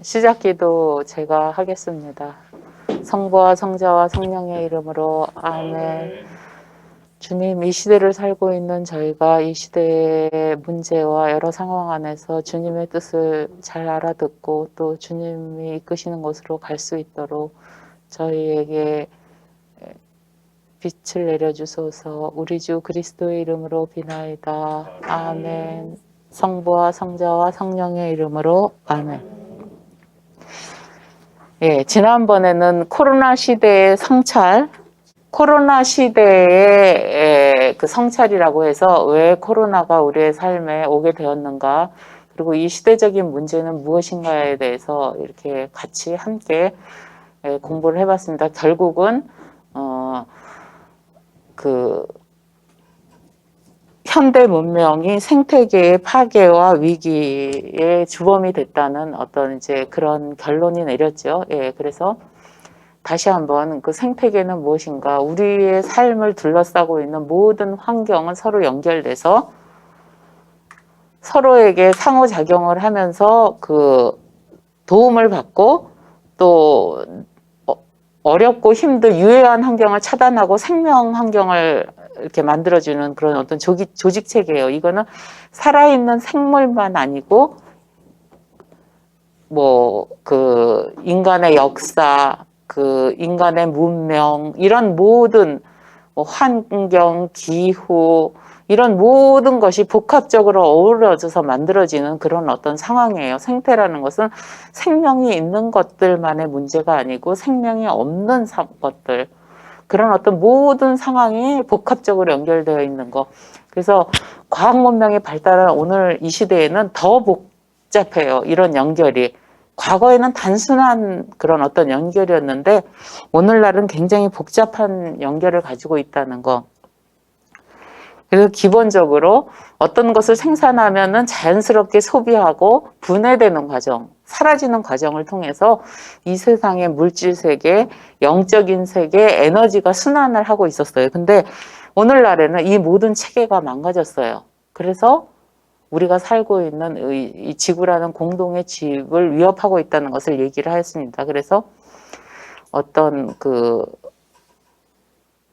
시작기도 제가 하겠습니다. 성부와 성자와 성령의 이름으로 아멘. 주님, 이 시대를 살고 있는 저희가 이 시대의 문제와 여러 상황 안에서 주님의 뜻을 잘 알아듣고 또 주님이 이끄시는 곳으로 갈 수 있도록 저희에게 빛을 내려주소서. 우리 주 그리스도의 이름으로 비나이다. 아멘. 성부와 성자와 성령의 이름으로 아멘. 예, 지난번에는 코로나 시대의 성찰, 코로나 시대의 그 성찰이라고 해서 왜 코로나가 우리의 삶에 오게 되었는가, 그리고 이 시대적인 문제는 무엇인가에 대해서 이렇게 같이 함께 공부를 해봤습니다. 결국은 현대 문명이 생태계의 파괴와 위기의 주범이 됐다는 어떤 이제 그런 결론이 내렸죠. 예, 그래서 다시 한번 그 생태계는 무엇인가, 우리의 삶을 둘러싸고 있는 모든 환경은 서로 연결돼서 서로에게 상호작용을 하면서 그 도움을 받고 또 어렵고 힘든 유해한 환경을 차단하고 생명 환경을 이렇게 만들어주는 그런 어떤 조직 체계예요. 이거는 살아있는 생물만 아니고 그 인간의 역사, 그 인간의 문명, 이런 모든 환경, 기후, 이런 모든 것이 복합적으로 어우러져서 만들어지는 그런 어떤 상황이에요. 생태라는 것은 생명이 있는 것들만의 문제가 아니고 생명이 없는 것들, 그런 어떤 모든 상황이 복합적으로 연결되어 있는 거. 그래서 과학 문명이 발달한 오늘 이 시대에는 더 복잡해요. 이런 연결이. 과거에는 단순한 그런 어떤 연결이었는데 오늘날은 굉장히 복잡한 연결을 가지고 있다는 거. 그래서 기본적으로 어떤 것을 생산하면은 자연스럽게 소비하고 분해되는 과정, 사라지는 과정을 통해서 이 세상의 물질 세계, 영적인 세계, 에너지가 순환을 하고 있었어요. 근데 오늘날에는 이 모든 체계가 망가졌어요. 그래서 우리가 살고 있는 이 지구라는 공동의 집을 위협하고 있다는 것을 얘기를 하였습니다. 그래서 어떤 그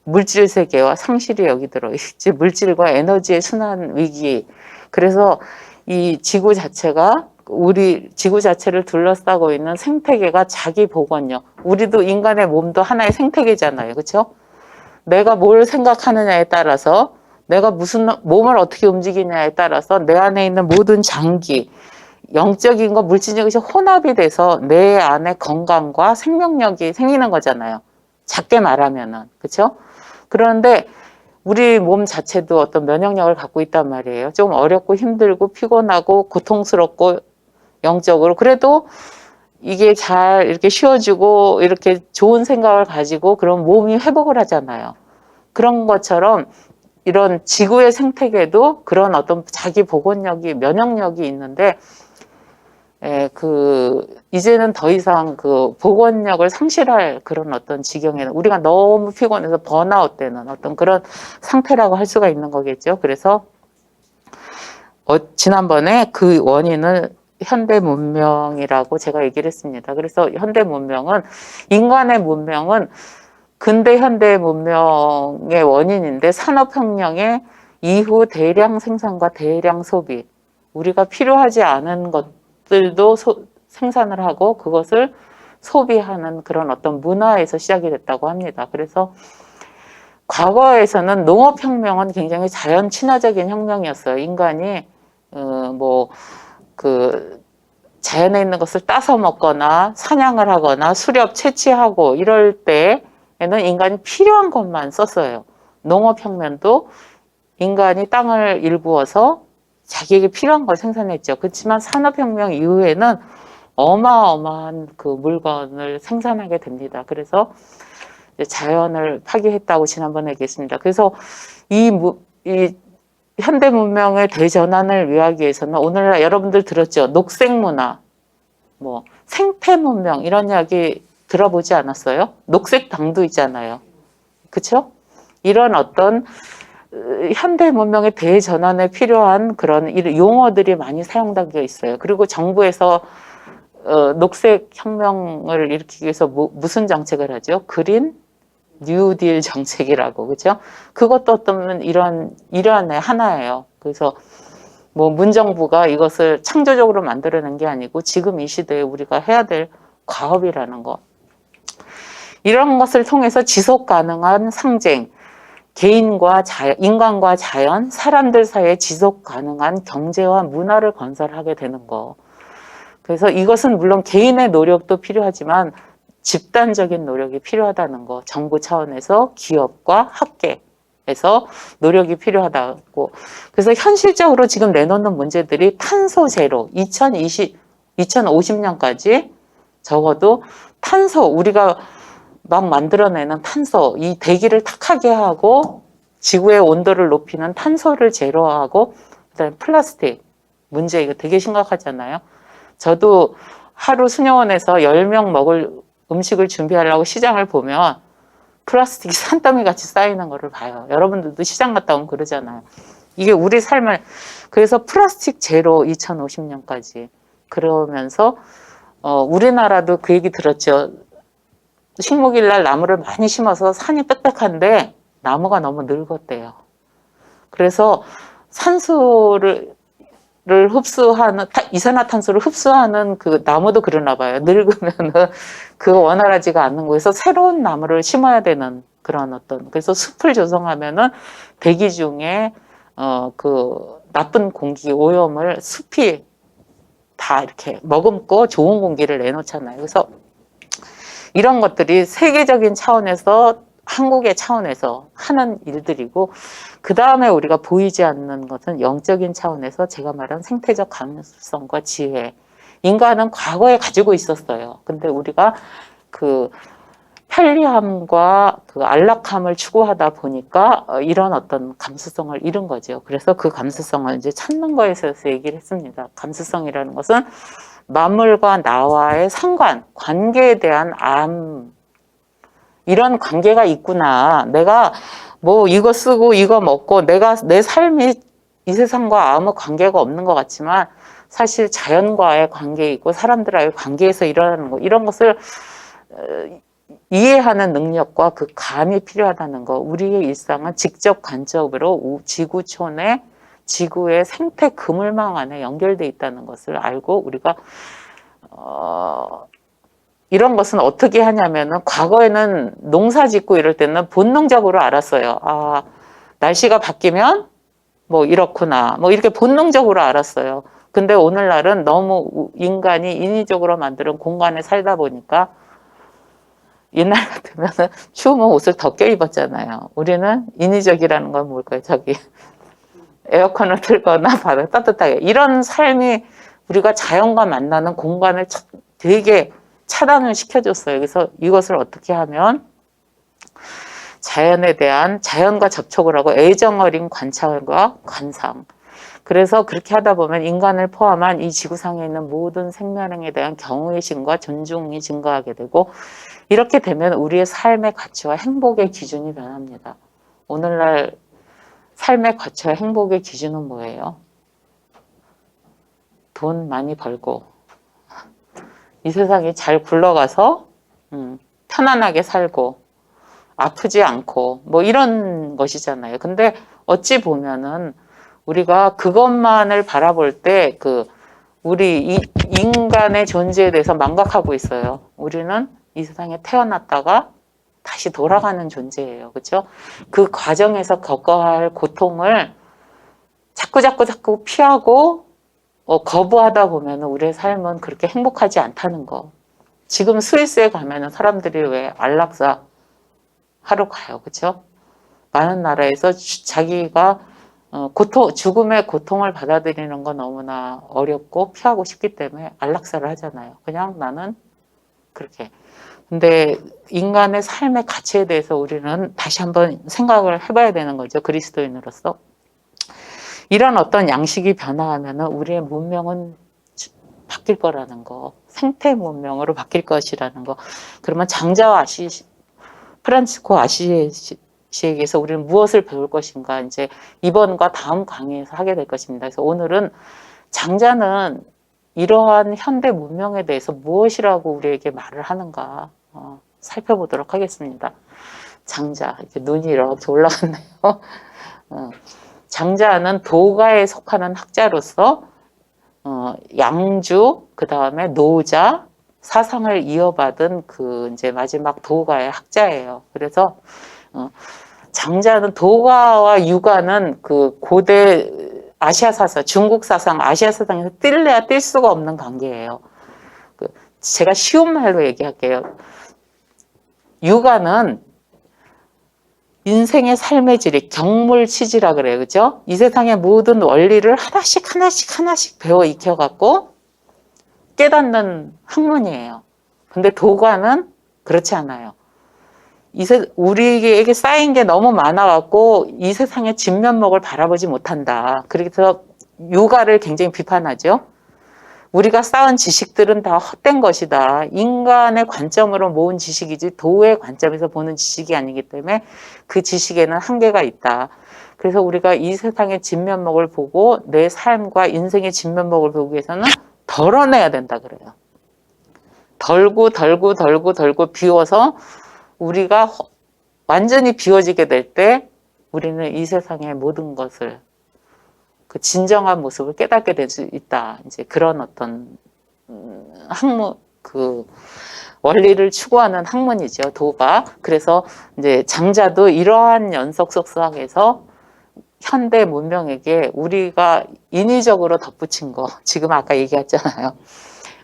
물질 세계와 상실이 여기 들어있지, 물질과 에너지의 순환 위기. 그래서 이 지구 자체가, 우리 지구 자체를 둘러싸고 있는 생태계가 자기 복원력. 우리도 인간의 몸도 하나의 생태계잖아요. 그렇죠? 내가 뭘 생각하느냐에 따라서, 내가 무슨 몸을 어떻게 움직이냐에 따라서 내 안에 있는 모든 장기, 영적인 것, 물질적인 것이 혼합이 돼서 내 안에 건강과 생명력이 생기는 거잖아요. 작게 말하면은. 그렇죠? 그런데 우리 몸 자체도 어떤 면역력을 갖고 있단 말이에요. 좀 어렵고 힘들고 피곤하고 고통스럽고 영적으로. 그래도 이게 잘 이렇게 쉬어주고 이렇게 좋은 생각을 가지고 그런 몸이 회복을 하잖아요. 그런 것처럼 이런 지구의 생태계도 그런 어떤 자기 복원력이, 면역력이 있는데, 이제는 더 이상 그 복원력을 상실할 그런 어떤 지경에는, 우리가 너무 피곤해서 번아웃 되는 어떤 그런 상태라고 할 수가 있는 거겠죠. 그래서 지난번에 그 원인을 현대 문명이라고 제가 얘기를 했습니다. 그래서 현대 문명은, 인간의 문명은 근대 현대 문명의 원인인데, 산업혁명의 이후 대량 생산과 대량 소비, 우리가 필요하지 않은 것들도 생산을 하고 그것을 소비하는 그런 어떤 문화에서 시작이 됐다고 합니다. 그래서 과거에서는 농업혁명은 굉장히 자연 친화적인 혁명이었어요. 인간이 자연에 있는 것을 따서 먹거나 사냥을 하거나 수렵 채취하고 이럴 때에는 인간이 필요한 것만 썼어요. 농업혁명도 인간이 땅을 일구어서 자기에게 필요한 걸 생산했죠. 그렇지만 산업혁명 이후에는 어마어마한 그 물건을 생산하게 됩니다. 그래서 자연을 파괴했다고 지난번에 얘기했습니다. 그래서 이 현대 문명의 대전환을 위하기 위해서는, 오늘날 여러분들 들었죠? 녹색 문화, 생태 문명, 이런 이야기 들어보지 않았어요? 녹색 당도 있잖아요. 그쵸? 이런 어떤 현대 문명의 대전환에 필요한 그런 용어들이 많이 사용되고 있어요. 그리고 정부에서 녹색 혁명을 일으키기 위해서 무슨 정책을 하죠? 그린 뉴딜 정책이라고, 그죠? 그것도 어떤 이러한 하나예요. 그래서 뭐 문정부가 이것을 창조적으로 만들어낸 게 아니고 지금 이 시대에 우리가 해야 될 과업이라는 거. 이런 것을 통해서 지속 가능한 상생, 개인과 자연, 인간과 자연, 사람들 사이에 지속 가능한 경제와 문화를 건설하게 되는 거. 그래서 이것은 물론 개인의 노력도 필요하지만 집단적인 노력이 필요하다는 거. 정부 차원에서 기업과 학계에서 노력이 필요하다고. 그래서 현실적으로 지금 내놓는 문제들이 탄소 제로, 2050년까지 적어도 탄소, 우리가 막 만들어내는 탄소, 이 대기를 탁하게 하고 지구의 온도를 높이는 탄소를 제로하고, 그다음에 플라스틱 문제, 이거 되게 심각하잖아요. 저도 하루 수녀원에서 10명 먹을 음식을 준비하려고 시장을 보면 플라스틱이 산더미 같이 쌓이는 거를 봐요. 여러분들도 시장 갔다 오면 그러잖아요. 이게 우리 삶을, 그래서 플라스틱 제로 2050년까지. 그러면서 우리나라도 그 얘기 들었죠. 식목일날 나무를 많이 심어서 산이 빽빽한데 나무가 너무 늙었대요. 그래서 산소를 흡수하는, 이산화탄소를 흡수하는 그 나무도 그러나 봐요. 늙으면은 그 원활하지가 않는 거에서 새로운 나무를 심어야 되는 그런 어떤, 그래서 숲을 조성하면은 대기 중에 그 나쁜 공기 오염을 숲이 다 이렇게 머금고 좋은 공기를 내놓잖아요. 그래서 이런 것들이 세계적인 차원에서, 한국의 차원에서 하는 일들이고, 그 다음에 우리가 보이지 않는 것은 영적인 차원에서 제가 말한 생태적 가능성과 지혜. 인간은 과거에 가지고 있었어요. 근데 우리가 그 편리함과 그 안락함을 추구하다 보니까 이런 어떤 감수성을 잃은 거죠. 그래서 그 감수성을 이제 찾는 거에 있어서 얘기를 했습니다. 감수성이라는 것은 만물과 나와의 상관, 관계에 대한 이런 관계가 있구나. 내가 뭐 이거 쓰고 이거 먹고 내가 내 삶이 이 세상과 아무 관계가 없는 것 같지만 사실 자연과의 관계 있고 사람들과의 관계에서 일어나는 거, 이런 것을 이해하는 능력과 그 감이 필요하다는 거. 우리의 일상은 직접 간접으로 지구촌의 지구의 생태 그물망 안에 연결돼 있다는 것을 알고, 우리가 이런 것은 어떻게 하냐면은, 과거에는 농사 짓고 이럴 때는 본능적으로 알았어요. 아, 날씨가 바뀌면 뭐 이렇구나, 뭐 이렇게 본능적으로 알았어요. 근데 오늘날은 너무 인간이 인위적으로 만드는 공간에 살다 보니까, 옛날 같으면은 추우면 옷을 더 껴입었잖아요. 우리는 인위적이라는 건 뭘까요? 저기 에어컨을 틀거나 바로 따뜻하게, 이런 삶이, 우리가 자연과 만나는 공간을 되게 차단을 시켜줬어요. 그래서 이것을 어떻게 하면 자연에 대한, 자연과 접촉을 하고 애정 어린 관찰과 관상. 그래서 그렇게 하다 보면 인간을 포함한 이 지구상에 있는 모든 생명에 대한 경외심과 존중이 증가하게 되고, 이렇게 되면 우리의 삶의 가치와 행복의 기준이 변합니다. 오늘날 삶의 가치와 행복의 기준은 뭐예요? 돈 많이 벌고 이 세상이 잘 굴러가서 편안하게 살고 아프지 않고 뭐 이런 것이잖아요. 근데 어찌 보면은 우리가 그것만을 바라볼 때 우리 인간의 존재에 대해서 망각하고 있어요. 우리는 이 세상에 태어났다가 다시 돌아가는 존재예요. 그렇죠? 그 과정에서 겪어야 할 고통을 자꾸 피하고 거부하다 보면 우리의 삶은 그렇게 행복하지 않다는 거. 지금 스위스에 가면 사람들이 왜 안락사 하러 가요. 그렇죠? 많은 나라에서 자기가 죽음의 고통을 받아들이는 건 너무나 어렵고 피하고 싶기 때문에 안락사를 하잖아요. 그냥 나는 그렇게. 근데 인간의 삶의 가치에 대해서 우리는 다시 한번 생각을 해봐야 되는 거죠. 그리스도인으로서. 이런 어떤 양식이 변화하면 우리의 문명은 바뀔 거라는 거. 생태 문명으로 바뀔 것이라는 거. 그러면 장자와 프란치스코 아시지 시에게서 우리는 무엇을 배울 것인가 이제 이번과 다음 강의에서 하게 될 것입니다. 그래서 오늘은 장자는 이러한 현대 문명에 대해서 무엇이라고 우리에게 말을 하는가 살펴보도록 하겠습니다. 장자, 이렇게 눈이 이렇게 올라갔네요. 장자는 도가에 속하는 학자로서 양주, 그 다음에 노자, 사상을 이어받은 그 이제 마지막 도가의 학자예요. 그래서 장자는 도가와 유가는 그 고대 아시아 사상, 중국 사상, 아시아 사상에서 뗄래야 뗄 수가 없는 관계예요. 제가 쉬운 말로 얘기할게요. 유가는 인생의 삶의 질이 경물치지라 그래요. 그죠? 이 세상의 모든 원리를 하나씩 배워 익혀갖고 깨닫는 학문이에요. 근데 도가는 그렇지 않아요. 우리에게 쌓인 게 너무 많아갖고 이 세상의 진면목을 바라보지 못한다. 그래서 유가를 굉장히 비판하죠. 우리가 쌓은 지식들은 다 헛된 것이다. 인간의 관점으로 모은 지식이지 도의 관점에서 보는 지식이 아니기 때문에 그 지식에는 한계가 있다. 그래서 우리가 이 세상의 진면목을 보고 내 삶과 인생의 진면목을 보기 위해서는 덜어내야 된다 그래요. 덜고 비워서 우리가 완전히 비워지게 될 때 우리는 이 세상의 모든 것을 그 진정한 모습을 깨닫게 될 수 있다. 이제 그런 어떤 학문, 그 원리를 추구하는 학문이죠. 도가. 그래서 이제 장자도 이러한 연속 속성에서 현대 문명에게 우리가 인위적으로 덧붙인 거, 지금 아까 얘기했잖아요.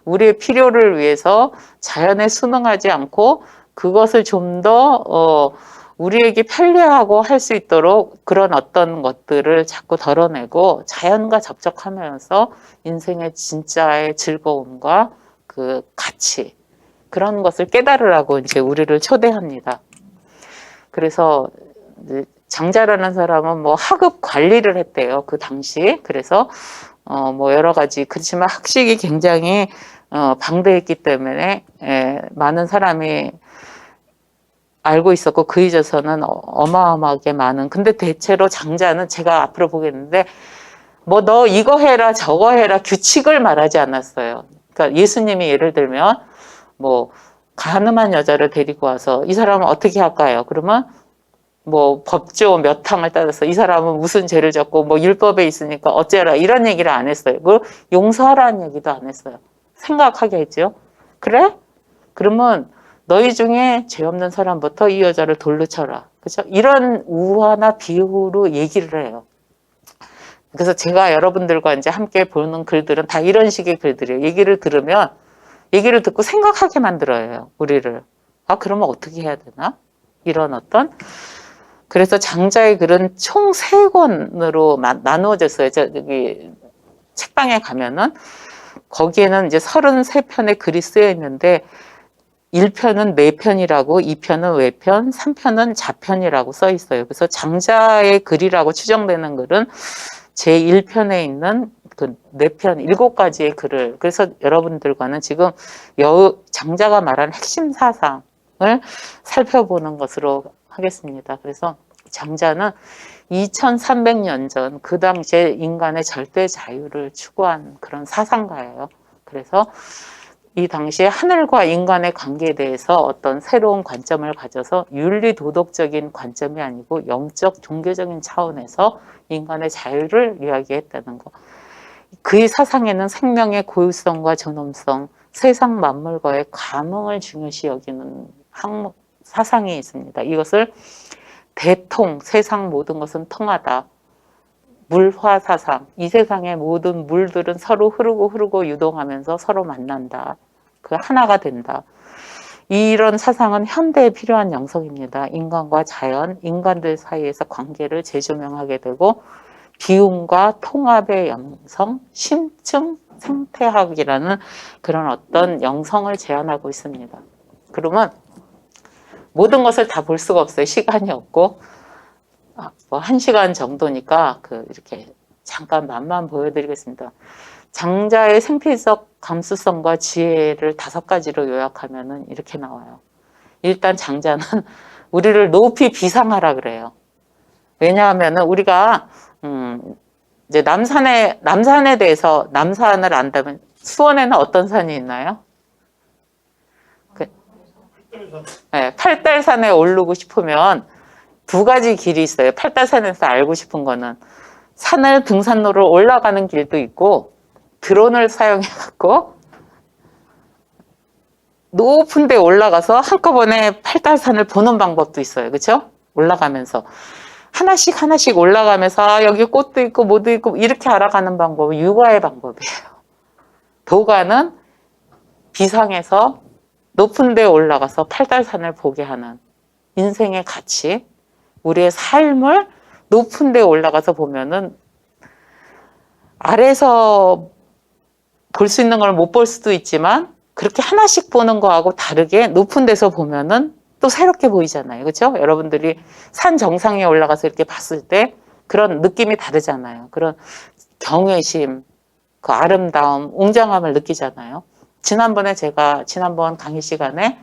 우리의 필요를 위해서 자연에 순응하지 않고 그것을 좀 더 우리에게 편리하고 할 수 있도록 그런 어떤 것들을 자꾸 덜어내고 자연과 접촉하면서 인생의 진짜의 즐거움과 그 가치 그런 것을 깨달으라고 이제 우리를 초대합니다. 그래서 장자라는 사람은 뭐 학업 관리를 했대요. 그 당시. 그래서 뭐 여러 가지 그렇지만 학식이 굉장히 방대했기 때문에 많은 사람이 알고 있었고 그에 있어서는 어마어마하게 많은 근데 대체로 장자는 제가 앞으로 보겠는데 뭐 너 이거 해라 저거 해라 규칙을 말하지 않았어요. 그러니까 예수님이 예를 들면 뭐 가늠한 여자를 데리고 와서 이 사람은 어떻게 할까요? 그러면 뭐 법조 몇 항을 따져서 이 사람은 무슨 죄를 졌고 뭐 율법에 있으니까 어째라 이런 얘기를 안 했어요. 그걸 용서하라는 얘기도 안 했어요. 생각하게 했죠. 그래? 그러면 너희 중에 죄 없는 사람부터 이 여자를 돌로 쳐라. 그렇죠? 이런 우화나 비유로 얘기를 해요. 그래서 제가 여러분들과 이제 함께 보는 글들은 다 이런 식의 글들이에요. 얘기를 들으면 얘기를 듣고 생각하게 만들어요. 우리를. 그러면 어떻게 해야 되나? 이런 어떤 그래서 장자의 글은 총 3권으로 나누어졌어요. 여기 책방에 가면은 거기에는 이제 33편의 글이 쓰여 있는데 1편은 내편이라고 2편은 외편, 3편은 자편이라고 써 있어요. 그래서 장자의 글이라고 추정되는 글은 제1편에 있는 그 4편, 7가지의 글을 그래서 여러분들과는 지금 장자가 말하는 핵심 사상을 살펴보는 것으로 하겠습니다. 그래서 장자는 2300년 전 그 당시에 인간의 절대 자유를 추구한 그런 사상가예요. 그래서 이 당시에 하늘과 인간의 관계에 대해서 어떤 새로운 관점을 가져서 윤리 도덕적인 관점이 아니고 영적 종교적인 차원에서 인간의 자유를 이야기했다는 거. 그의 사상에는 생명의 고유성과 존엄성, 세상 만물과의 감흥을 중요시 여기는 사상이 있습니다. 이것을 대통, 세상 모든 것은 통하다. 물화 사상, 이 세상의 모든 물들은 서로 흐르고 유동하면서 서로 만난다. 그 하나가 된다. 이런 사상은 현대에 필요한 영성입니다. 인간과 자연, 인간들 사이에서 관계를 재조명하게 되고 비움과 통합의 영성, 심층 생태학이라는 그런 어떤 영성을 제안하고 있습니다. 그러면 모든 것을 다 볼 수가 없어요. 시간이 없고 뭐 1시간 정도니까 이렇게 잠깐 맛만 보여드리겠습니다. 장자의 생태적 감수성과 지혜를 5가지로 요약하면은 이렇게 나와요. 일단 장자는 우리를 높이 비상하라 그래요. 왜냐하면은 우리가 이제 남산에 대해서 남산을 안다면 수원에는 어떤 산이 있나요? 네, 팔달산에 오르고 싶으면 두 가지 길이 있어요. 팔달산에서 알고 싶은 거는 산을 등산로로 올라가는 길도 있고 드론을 사용해 갖고 높은 데 올라가서 한꺼번에 팔달산을 보는 방법도 있어요. 그렇죠? 올라가면서 하나씩 하나씩 올라가면서 여기 꽃도 있고 뭐도 있고 이렇게 알아가는 방법은 육아의 방법이에요. 도가는 비상에서 높은 데 올라가서 팔달산을 보게 하는 인생의 가치, 우리의 삶을 높은 데 올라가서 보면은 아래서 볼 수 있는 걸 못 볼 수도 있지만 그렇게 하나씩 보는 거하고 다르게 높은 데서 보면은 또 새롭게 보이잖아요. 그렇죠? 여러분들이 산 정상에 올라가서 이렇게 봤을 때 그런 느낌이 다르잖아요. 그런 경외심, 그 아름다움, 웅장함을 느끼잖아요. 지난번 강의 시간에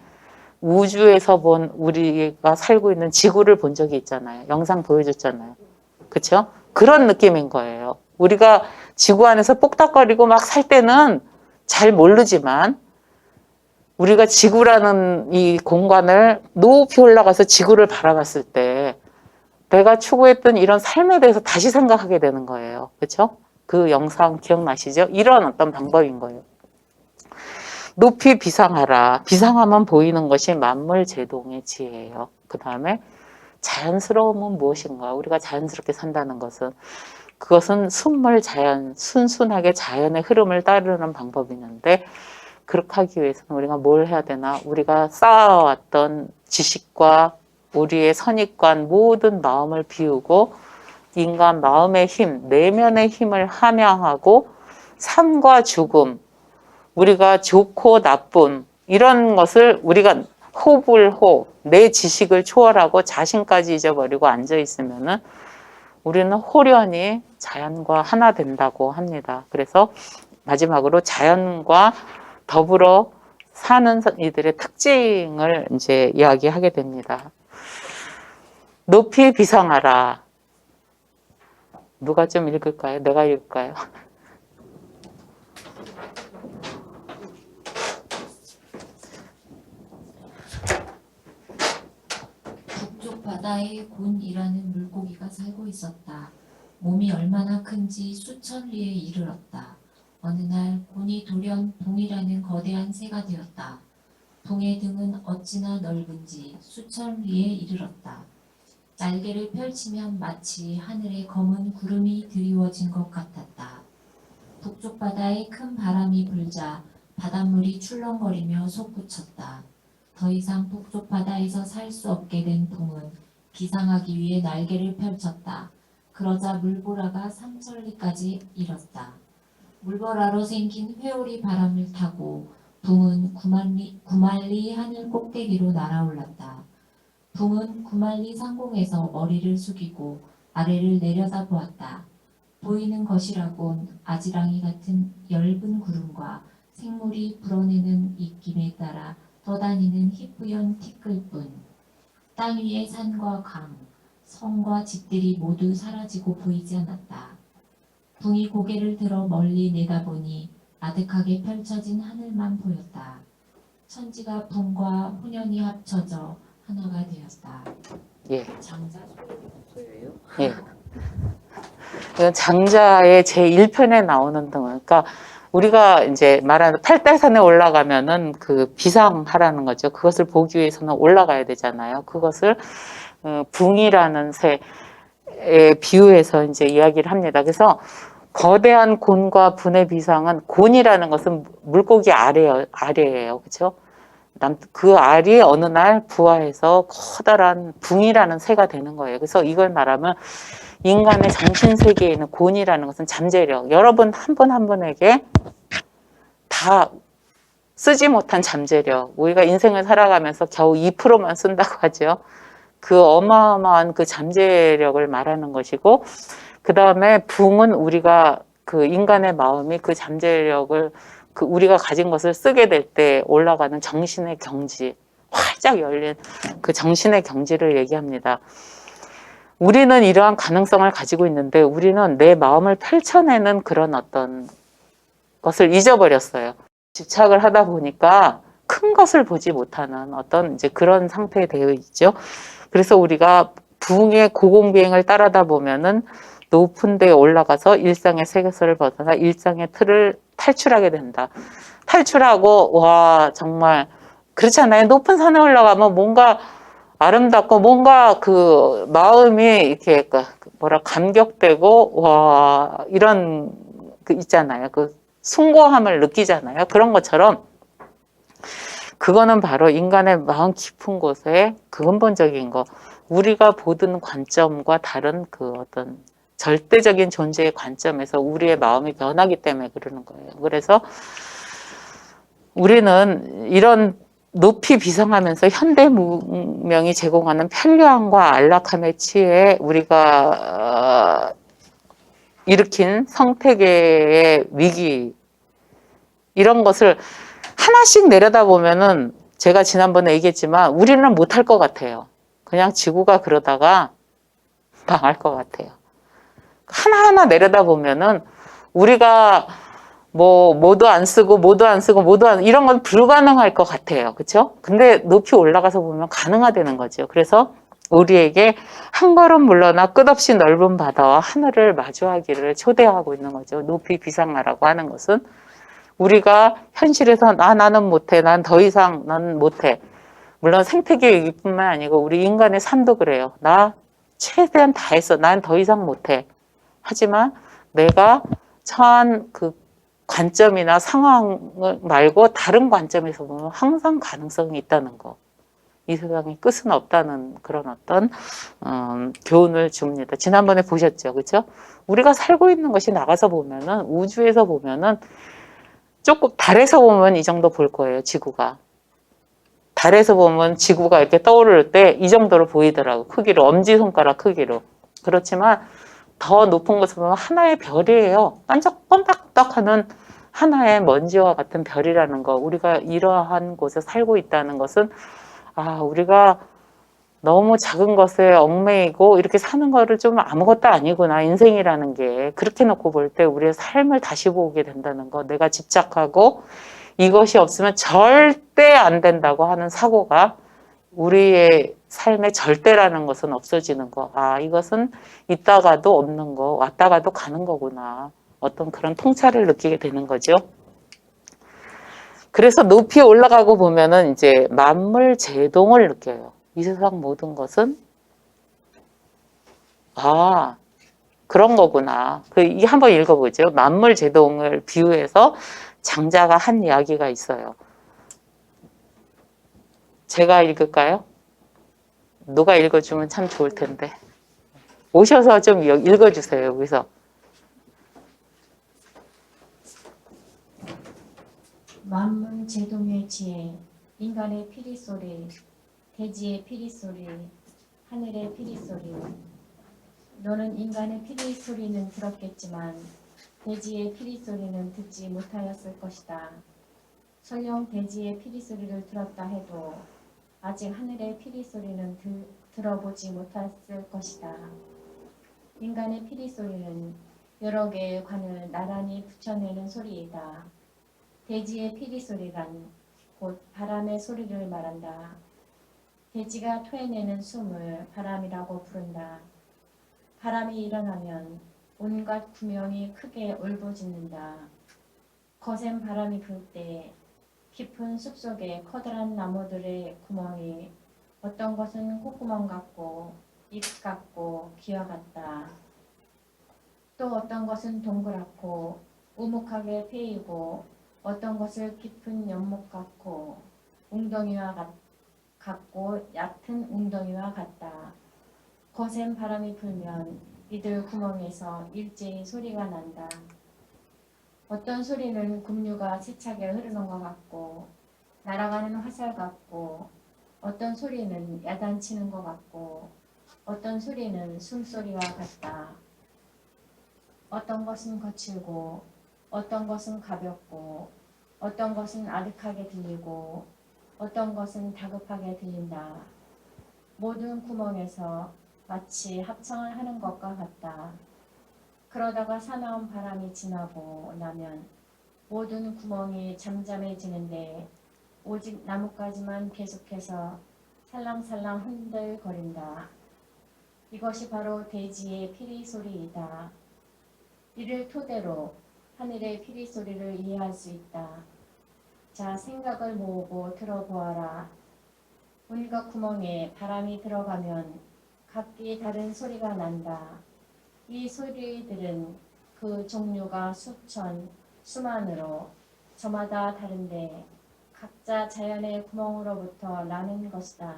우주에서 본 우리가 살고 있는 지구를 본 적이 있잖아요. 영상 보여줬잖아요. 그렇죠? 그런 느낌인 거예요. 우리가 지구 안에서 뽁닥거리고 막 살 때는 잘 모르지만 우리가 지구라는 이 공간을 높이 올라가서 지구를 바라봤을 때 내가 추구했던 이런 삶에 대해서 다시 생각하게 되는 거예요. 그렇죠? 그 영상 기억나시죠? 이런 어떤 방법인 거예요. 높이 비상하라. 비상하면 보이는 것이 만물 제동의 지혜예요. 그 다음에 자연스러움은 무엇인가? 우리가 자연스럽게 산다는 것은 그것은 순물 자연, 순순하게 자연의 흐름을 따르는 방법이 있는데 그렇게 하기 위해서는 우리가 뭘 해야 되나? 우리가 쌓아왔던 지식과 우리의 선입관 모든 마음을 비우고 인간 마음의 힘, 내면의 힘을 함양하고 삶과 죽음, 우리가 좋고 나쁨 이런 것을 우리가 호불호, 내 지식을 초월하고 자신까지 잊어버리고 앉아 있으면은 우리는 홀연히 자연과 하나 된다고 합니다. 그래서 마지막으로 자연과 더불어 사는 이들의 특징을 이제 이야기하게 됩니다. 높이 비상하라. 누가 좀 읽을까요? 내가 읽을까요? 북쪽 바다에 곤이라는 물고기가 살고 있었다. 몸이 얼마나 큰지 수천 리에 이르렀다. 어느 날 곤이 돌연 붕이라는 거대한 새가 되었다. 붕의 등은 어찌나 넓은지 수천 리에 이르렀다. 날개를 펼치면 마치 하늘에 검은 구름이 드리워진 것 같았다. 북쪽 바다에 큰 바람이 불자 바닷물이 출렁거리며 솟구쳤다. 더 이상 북쪽 바다에서 살 수 없게 된 붕은 비상하기 위해 날개를 펼쳤다. 그러자 물보라가 삼천리까지 일었다. 물보라로 생긴 회오리 바람을 타고 붕은 구만리 하늘 꼭대기로 날아올랐다. 붕은 구만리 상공에서 머리를 숙이고 아래를 내려다보았다. 보이는 것이라곤 아지랑이 같은 엷은 구름과 생물이 불어내는 입김에 따라 떠다니는 희뿌연 티끌뿐. 땅 위의 산과 강, 성과 집들이 모두 사라지고 보이지 않았다. 붕이 고개를 들어 멀리 내다보니 아득하게 펼쳐진 하늘만 보였다. 천지가 붕과 혼연이 합쳐져 하나가 되었다. 예. 장자 소예요? 예. 이건 장자의 제1편에 나오는 등, 그러니까 우리가 이제 말하는 팔달산에 올라가면은 그 비상하라는 거죠. 그것을 보기 위해서는 올라가야 되잖아요. 그것을 붕이라는 새에 비유해서 이제 이야기를 합니다. 그래서 거대한 곤과 분의 비상은 곤이라는 것은 물고기 아래예요. 그렇죠? 그 알이 어느 날 부화해서 커다란 붕이라는 새가 되는 거예요. 그래서 이걸 말하면 인간의 정신 세계에 있는 곤이라는 것은 잠재력. 여러분 한 분 한 분에게 다 쓰지 못한 잠재력. 우리가 인생을 살아가면서 겨우 2%만 쓴다고 하죠. 그 어마어마한 그 잠재력을 말하는 것이고, 그 다음에 붕은 우리가 그 인간의 마음이 그 잠재력을 그 우리가 가진 것을 쓰게 될 때 올라가는 정신의 경지, 활짝 열린 그 정신의 경지를 얘기합니다. 우리는 이러한 가능성을 가지고 있는데 우리는 내 마음을 펼쳐내는 그런 어떤 것을 잊어버렸어요. 집착을 하다 보니까 큰 것을 보지 못하는 어떤 이제 그런 상태에 되어 있죠. 그래서 우리가 부흥의 고공비행을 따르다 보면은 높은 데에 올라가서 일상의 세계선을 벗어나 일상의 틀을 탈출하게 된다. 탈출하고 와 정말 그렇잖아요. 높은 산에 올라가면 뭔가 아름답고 뭔가 그 마음이 이렇게 뭐라 감격되고 와 이런 그 있잖아요. 그 숭고함을 느끼잖아요. 그런 것처럼 그거는 바로 인간의 마음 깊은 곳에 근본적인 거 우리가 보던 관점과 다른 그 어떤 절대적인 존재의 관점에서 우리의 마음이 변하기 때문에 그러는 거예요. 그래서 우리는 이런 높이 비상하면서 현대 문명이 제공하는 편리함과 안락함에 취해 우리가 일으킨 생태계의 위기 이런 것을 하나씩 내려다보면은 제가 지난번에 얘기했지만 우리는 못할 것 같아요. 그냥 지구가 그러다가 망할 것 같아요. 하나하나 내려다보면은 우리가 뭐 모두 안 쓰고 이런 건 불가능할 것 같아요. 그렇죠? 근데 높이 올라가서 보면 가능하다는 거죠. 그래서 우리에게 한 걸음 물러나 끝없이 넓은 바다와 하늘을 마주하기를 초대하고 있는 거죠. 높이 비상하라고 하는 것은 우리가 현실에서 나는 못해. 난 더 이상 난 못해. 물론 생태계 위기뿐만 아니고 우리 인간의 삶도 그래요. 나 최대한 다 했어. 난 더 이상 못해. 하지만 내가 처한 그 관점이나 상황을 말고 다른 관점에서 보면 항상 가능성이 있다는 거. 이 세상에 끝은 없다는 그런 어떤 교훈을 줍니다. 지난번에 보셨죠, 그렇죠? 우리가 살고 있는 것이 나가서 보면은 우주에서 보면은 조금 달에서 보면 이 정도 볼 거예요, 지구가. 달에서 보면 지구가 이렇게 떠오를 때 이 정도로 보이더라고, 크기로 엄지손가락 크기로. 그렇지만 더 높은 곳을 보면 하나의 별이에요. 반짝반짝하는 하나의 먼지와 같은 별이라는 거. 우리가 이러한 곳에 살고 있다는 것은 우리가 너무 작은 것에 얽매이고 이렇게 사는 거를 좀 아무것도 아니구나. 인생이라는 게. 그렇게 놓고 볼 때 우리의 삶을 다시 보게 된다는 거. 내가 집착하고 이것이 없으면 절대 안 된다고 하는 사고가 우리의 삶의 절대라는 것은 없어지는 거. 이것은 있다가도 없는 거, 왔다가도 가는 거구나. 어떤 그런 통찰을 느끼게 되는 거죠. 그래서 높이 올라가고 보면은 이제 만물 제동을 느껴요. 이 세상 모든 것은 그런 거구나. 이 한번 읽어보죠. 만물 제동을 비유해서 장자가 한 이야기가 있어요. 제가 읽을까요? 누가 읽어주면 참 좋을 텐데. 오셔서 좀 읽어주세요, 여기서. 만물 제동의 지혜, 인간의 피리 소리, 대지의 피리 소리, 하늘의 피리 소리. 너는 인간의 피리 소리는 들었겠지만 대지의 피리 소리는 듣지 못하였을 것이다. 설령 대지의 피리 소리를 들었다 해도 아직 하늘의 피리 소리는 들어보지 못했을 것이다. 인간의 피리 소리는 여러 개의 관을 나란히 붙여내는 소리이다. 대지의 피리 소리란 곧 바람의 소리를 말한다. 대지가 토해내는 숨을 바람이라고 부른다. 바람이 일어나면 온갖 구명이 크게 울부짖는다. 거센 바람이 불 때 깊은 숲속의 커다란 나무들의 구멍이 어떤 것은 콧구멍 같고 입 같고 귀와 같다. 또 어떤 것은 동그랗고 우묵하게 패이고 어떤 것을 깊은 연못 같고 웅덩이와 같고 얕은 웅덩이와 같다. 거센 바람이 불면 이들 구멍에서 일제히 소리가 난다. 어떤 소리는 급류가 세차게 흐르는 것 같고 날아가는 화살 같고 어떤 소리는 야단치는 것 같고 어떤 소리는 숨소리와 같다. 어떤 것은 거칠고 어떤 것은 가볍고 어떤 것은 아득하게 들리고 어떤 것은 다급하게 들린다. 모든 구멍에서 마치 합창을 하는 것과 같다. 그러다가 사나운 바람이 지나고 나면 모든 구멍이 잠잠해지는데 오직 나뭇가지만 계속해서 살랑살랑 흔들거린다. 이것이 바로 대지의 피리 소리이다. 이를 토대로 하늘의 피리 소리를 이해할 수 있다. 자, 생각을 모으고 들어보아라. 온갖 구멍에 바람이 들어가면 각기 다른 소리가 난다. 이 소리들은 그 종류가 수천, 수만으로 저마다 다른데 각자 자연의 구멍으로부터 나는 것이다.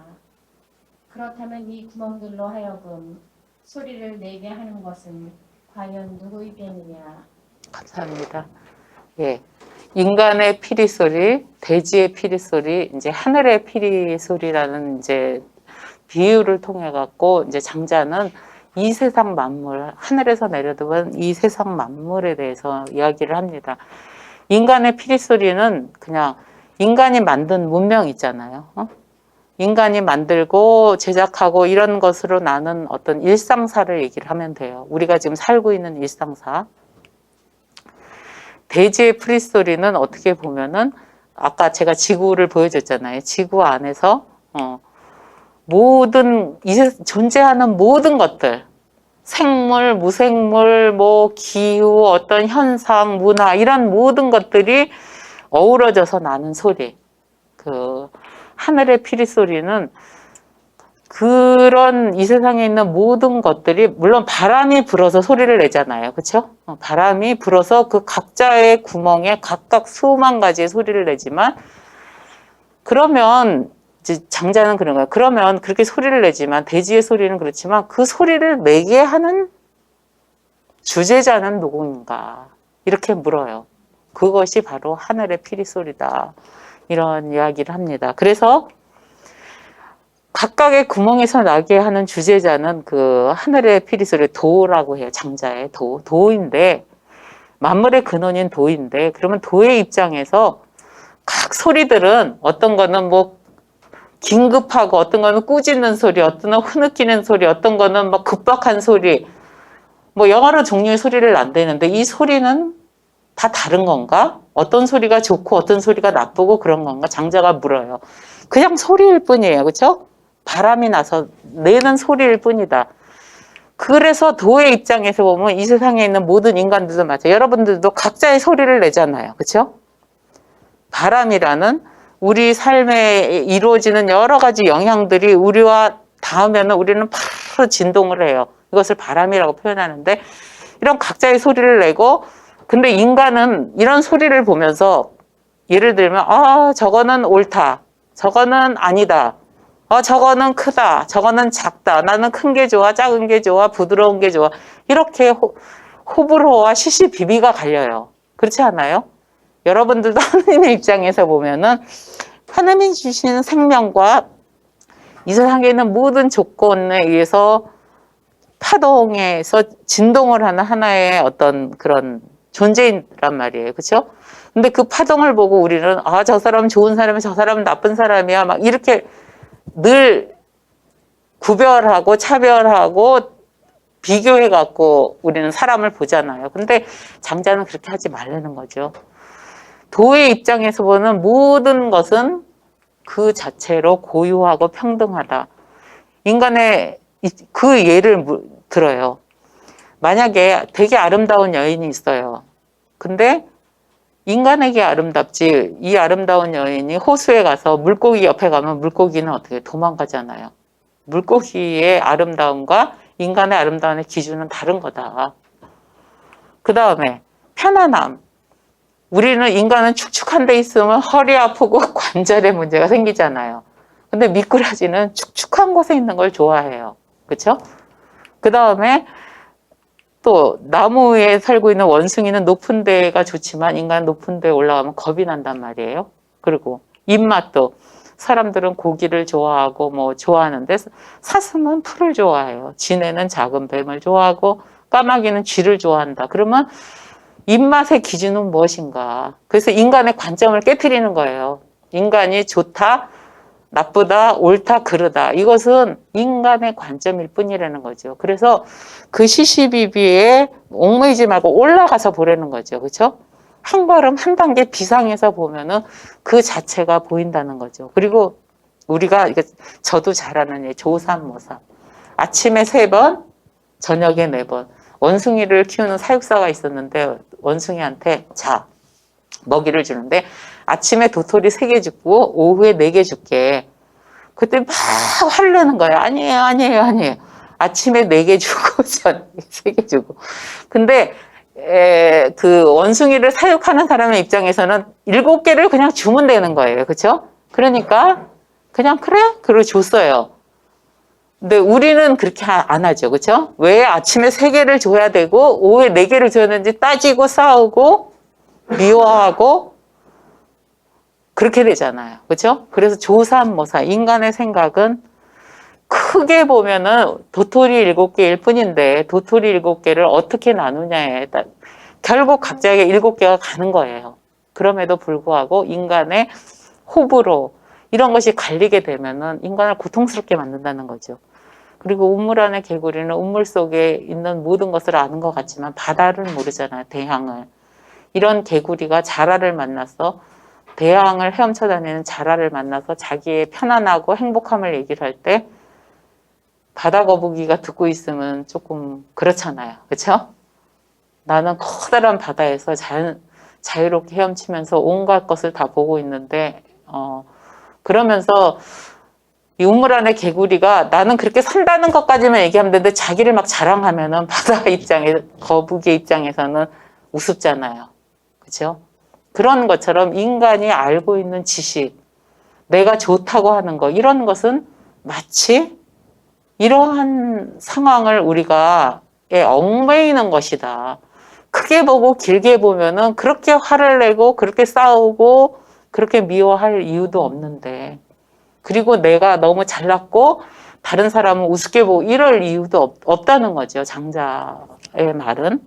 그렇다면 이 구멍들로 하여금 소리를 내게 하는 것은 과연 누구이겠느냐? 감사합니다. 예. 인간의 피리 소리, 대지의 피리 소리, 이제 하늘의 피리 소리라는 이제 비유를 통해 갖고 이제 장자는 이 세상 만물, 하늘에서 내려다본 이 세상 만물에 대해서 이야기를 합니다. 인간의 피리 소리는 그냥 인간이 만든 문명 있잖아요. 인간이 만들고 제작하고 이런 것으로 나는 어떤 일상사를 얘기를 하면 돼요. 우리가 지금 살고 있는 일상사. 대지의 피리 소리는 어떻게 보면은 아까 제가 지구를 보여줬잖아요. 지구 안에서 모든 존재하는 모든 것들, 생물, 무생물, 뭐 기후, 어떤 현상, 문화 이런 모든 것들이 어우러져서 나는 소리. 그 하늘의 피리 소리는 그런 이 세상에 있는 모든 것들이 물론 바람이 불어서 소리를 내잖아요. 그렇죠? 바람이 불어서 그 각자의 구멍에 각각 수만 가지의 소리를 내지만 그러면 이제 장자는 그런 거예요. 그러면 그렇게 소리를 내지만 대지의 소리는 그렇지만 그 소리를 내게 하는 주제자는 누구인가? 이렇게 물어요. 그것이 바로 하늘의 피리 소리다. 이런 이야기를 합니다. 그래서 각각의 구멍에서 나게 하는 주제자는 그 하늘의 피리 소리 도라고 해요. 장자의 도. 도인데 만물의 근원인 도인데 그러면 도의 입장에서 각 소리들은 어떤 거는 뭐 긴급하고 어떤 거는 꾸짖는 소리, 어떤 거는 흐느끼는 소리, 어떤 거는 막 급박한 소리 뭐 여러 종류의 소리를 낸다는데 이 소리는 다 다른 건가? 어떤 소리가 좋고 어떤 소리가 나쁘고 그런 건가? 장자가 물어요. 그냥 소리일 뿐이에요. 그렇죠? 바람이 나서 내는 소리일 뿐이다. 그래서 도의 입장에서 보면 이 세상에 있는 모든 인간들도 마찬가지. 여러분들도 각자의 소리를 내잖아요. 그렇죠? 바람이라는 우리 삶에 이루어지는 여러 가지 영향들이 우리와 닿으면 우리는 바로 진동을 해요. 이것을 바람이라고 표현하는데 이런 각자의 소리를 내고 근데 인간은 이런 소리를 보면서 예를 들면 저거는 옳다. 저거는 아니다. 저거는 크다. 저거는 작다. 나는 큰 게 좋아. 작은 게 좋아. 부드러운 게 좋아. 이렇게 호불호와 시시비비가 갈려요. 그렇지 않아요? 여러분들도 하나님의 입장에서 보면은 하나님이 주신 생명과 이 세상에 있는 모든 조건에 의해서 파동에서 진동을 하는 하나의 어떤 그런 존재란 말이에요. 그렇죠? 근데 그 파동을 보고 우리는 저 사람은 좋은 사람이야, 저 사람은 나쁜 사람이야 막 이렇게 늘 구별하고 차별하고 비교해 갖고 우리는 사람을 보잖아요. 근데 장자는 그렇게 하지 말라는 거죠. 도의 입장에서 보는 모든 것은 그 자체로 고유하고 평등하다. 인간의 그 예를 들어요. 만약에 되게 아름다운 여인이 있어요. 근데 인간에게 아름답지 이 아름다운 여인이 호수에 가서 물고기 옆에 가면 물고기는 어떻게 도망가잖아요. 물고기의 아름다움과 인간의 아름다움의 기준은 다른 거다. 그 다음에 편안함. 우리는 인간은 축축한 데 있으면 허리 아프고 관절에 문제가 생기잖아요. 근데 미꾸라지는 축축한 곳에 있는 걸 좋아해요. 그렇죠? 그 다음에 또 나무에 살고 있는 원숭이는 높은 데가 좋지만 인간은 높은 데에 올라가면 겁이 난단 말이에요. 그리고 입맛도 사람들은 고기를 좋아하고 뭐 좋아하는데 사슴은 풀을 좋아해요. 지네는 작은 뱀을 좋아하고 까마귀는 쥐를 좋아한다. 그러면 입맛의 기준은 무엇인가? 그래서 인간의 관점을 깨트리는 거예요. 인간이 좋다, 나쁘다, 옳다, 그르다. 이것은 인간의 관점일 뿐이라는 거죠. 그래서 그 시시비비에 얽매이지 말고 올라가서 보라는 거죠. 그렇죠? 한 걸음 한 단계 비상에서 보면은 그 자체가 보인다는 거죠. 그리고 우리가 이게 저도 잘 아는 조삼모삼. 아침에 3번, 저녁에 4번. 원숭이를 키우는 사육사가 있었는데 원숭이한테 자, 먹이를 주는데 아침에 도토리 3개 주고 오후에 4개 줄게. 그때 막 화를 내는 거예요. 아니에요, 아니에요, 아니에요. 아침에 4개 주고 저녁에 3개 주고. 근데 그 원숭이를 사육하는 사람의 입장에서는 7개를 그냥 주면 되는 거예요. 그렇죠? 그러니까 그냥 그래? 그러고 줬어요. 근데 우리는 그렇게 안 하죠. 그렇죠? 왜 아침에 3개를 줘야 되고 오후에 4개를 줘야 되는지 따지고 싸우고 미워하고 그렇게 되잖아요. 그렇죠? 그래서 조삼모사 인간의 생각은 크게 보면은 도토리 7개일 뿐인데 도토리 7개를 어떻게 나누냐에 따라 결국 각자에게 7개가 가는 거예요. 그럼에도 불구하고 인간의 호불호 이런 것이 갈리게 되면은 인간을 고통스럽게 만든다는 거죠. 그리고 우물 안의 개구리는 우물 속에 있는 모든 것을 아는 것 같지만 바다를 모르잖아요. 대양을. 이런 개구리가 자라를 만나서 대양을 헤엄쳐 다니는 자라를 만나서 자기의 편안하고 행복함을 얘기를 할 때 바다 거북이가 듣고 있으면 조금 그렇잖아요. 그렇죠? 나는 커다란 바다에서 자유롭게 헤엄치면서 온갖 것을 다 보고 있는데 그러면서 이 우물 안의 개구리가 나는 그렇게 산다는 것까지만 얘기하면 되는데 자기를 막 자랑하면은 바다 입장에 거북이 입장에서는 우습잖아요. 그렇죠? 그런 것처럼 인간이 알고 있는 지식, 내가 좋다고 하는 거 이런 것은 마치 이러한 상황을 우리가 얽매이는 것이다. 크게 보고 길게 보면은 그렇게 화를 내고 그렇게 싸우고 그렇게 미워할 이유도 없는데 그리고 내가 너무 잘났고 다른 사람은 우습게 보고 이럴 이유도 없다는 거죠. 장자의 말은.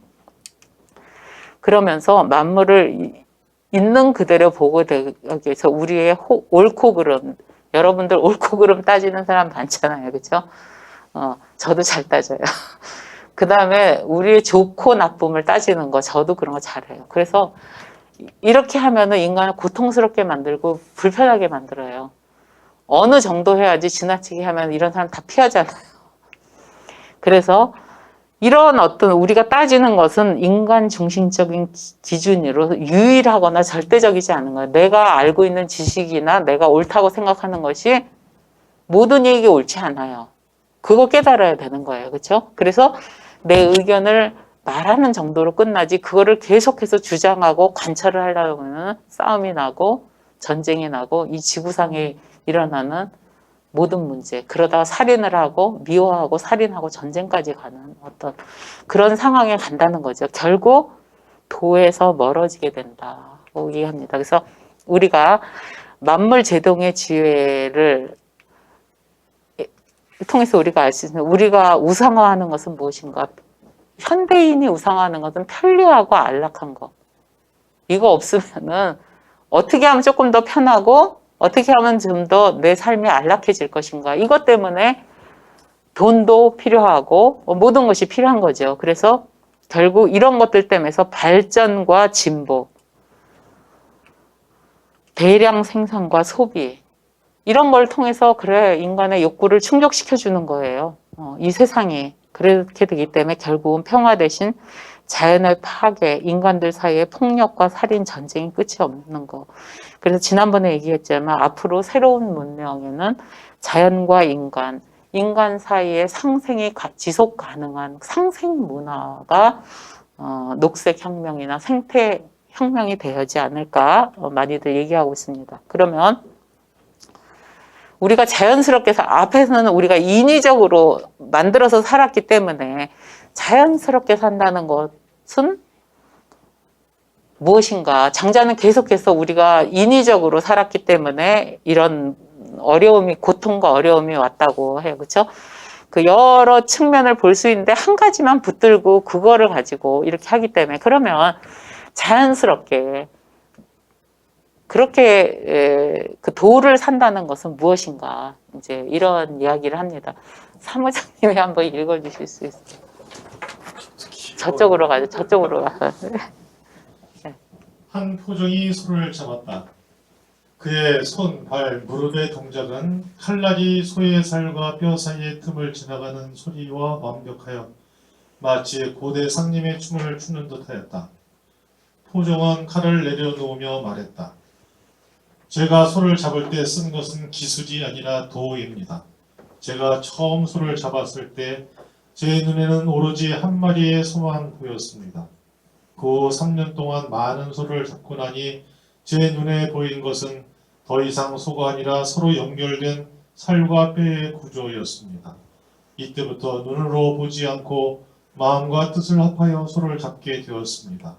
그러면서 만물을 있는 그대로 보고 되기 위해서 우리의 옳고 그름 여러분들 옳고 그름 따지는 사람 많잖아요. 그렇죠? 저도 잘 따져요. 그 다음에 우리의 좋고 나쁨을 따지는 거 저도 그런 거 잘해요. 그래서 이렇게 하면은 인간을 고통스럽게 만들고 불편하게 만들어요. 어느 정도 해야지 지나치게 하면 이런 사람 다 피하잖아요. 그래서 이런 어떤 우리가 따지는 것은 인간 중심적인 기준으로 유일하거나 절대적이지 않은 거예요. 내가 알고 있는 지식이나 내가 옳다고 생각하는 것이 모든 얘기가 옳지 않아요. 그거 깨달아야 되는 거예요. 그렇죠? 그래서 내 의견을 말하는 정도로 끝나지 그거를 계속해서 주장하고 관철을 하려고 하면 싸움이 나고 전쟁이 나고 이 지구상에 일어나는 모든 문제 그러다가 살인을 하고 미워하고 살인하고 전쟁까지 가는 어떤 그런 상황에 간다는 거죠. 결국 도에서 멀어지게 된다고 얘기합니다. 그래서 우리가 만물 제동의 지혜를 통해서 우리가 알 수 있는 우리가 우상화하는 것은 무엇인가? 현대인이 우상화하는 것은 편리하고 안락한 거. 이거 없으면은 어떻게 하면 조금 더 편하고 어떻게 하면 좀 더 내 삶이 안락해질 것인가. 이것 때문에 돈도 필요하고 모든 것이 필요한 거죠. 그래서 결국 이런 것들 때문에 발전과 진보, 대량 생산과 소비 이런 걸 통해서 그래 인간의 욕구를 충족시켜주는 거예요. 이 세상이 그렇게 되기 때문에 결국은 평화 대신 자연의 파괴, 인간들 사이의 폭력과 살인, 전쟁이 끝이 없는 거. 그래서 지난번에 얘기했지만 앞으로 새로운 문명에는 자연과 인간 사이의 상생이 지속 가능한 상생 문화가 녹색 혁명이나 생태 혁명이 되지 않을까 많이들 얘기하고 있습니다. 그러면 우리가 자연스럽게 앞에서는 우리가 인위적으로 만들어서 살았기 때문에 자연스럽게 산다는 것은 무엇인가? 장자는 계속해서 우리가 인위적으로 살았기 때문에 이런 어려움이 고통과 어려움이 왔다고 해요. 그렇죠? 그 여러 측면을 볼 수 있는데 한 가지만 붙들고 그거를 가지고 이렇게 하기 때문에 그러면 자연스럽게 그렇게 그 도를 산다는 것은 무엇인가? 이제 이런 이야기를 합니다. 사무장님이 한번 읽어주실 수 있어요? 저쪽으로 가죠. 저쪽으로 가서. 한 표정이 소를 잡았다. 그의 손, 발, 무릎의 동작은 칼날이 소의 살과 뼈 사이의 틈을 지나가는 소리와 완벽하여 마치 고대 상님의 춤을 추는 듯하였다. 포종은 칼을 내려놓으며 말했다. 제가 소를 잡을 때 쓴 것은 기술이 아니라 도입니다. 제가 처음 소를 잡았을 때 제 눈에는 오로지 한 마리의 소만 보였습니다. 그 3년 동안 많은 소를 잡고 나니 제 눈에 보인 것은 더 이상 소가 아니라 서로 연결된 살과 뼈의 구조였습니다. 이때부터 눈으로 보지 않고 마음과 뜻을 합하여 소를 잡게 되었습니다.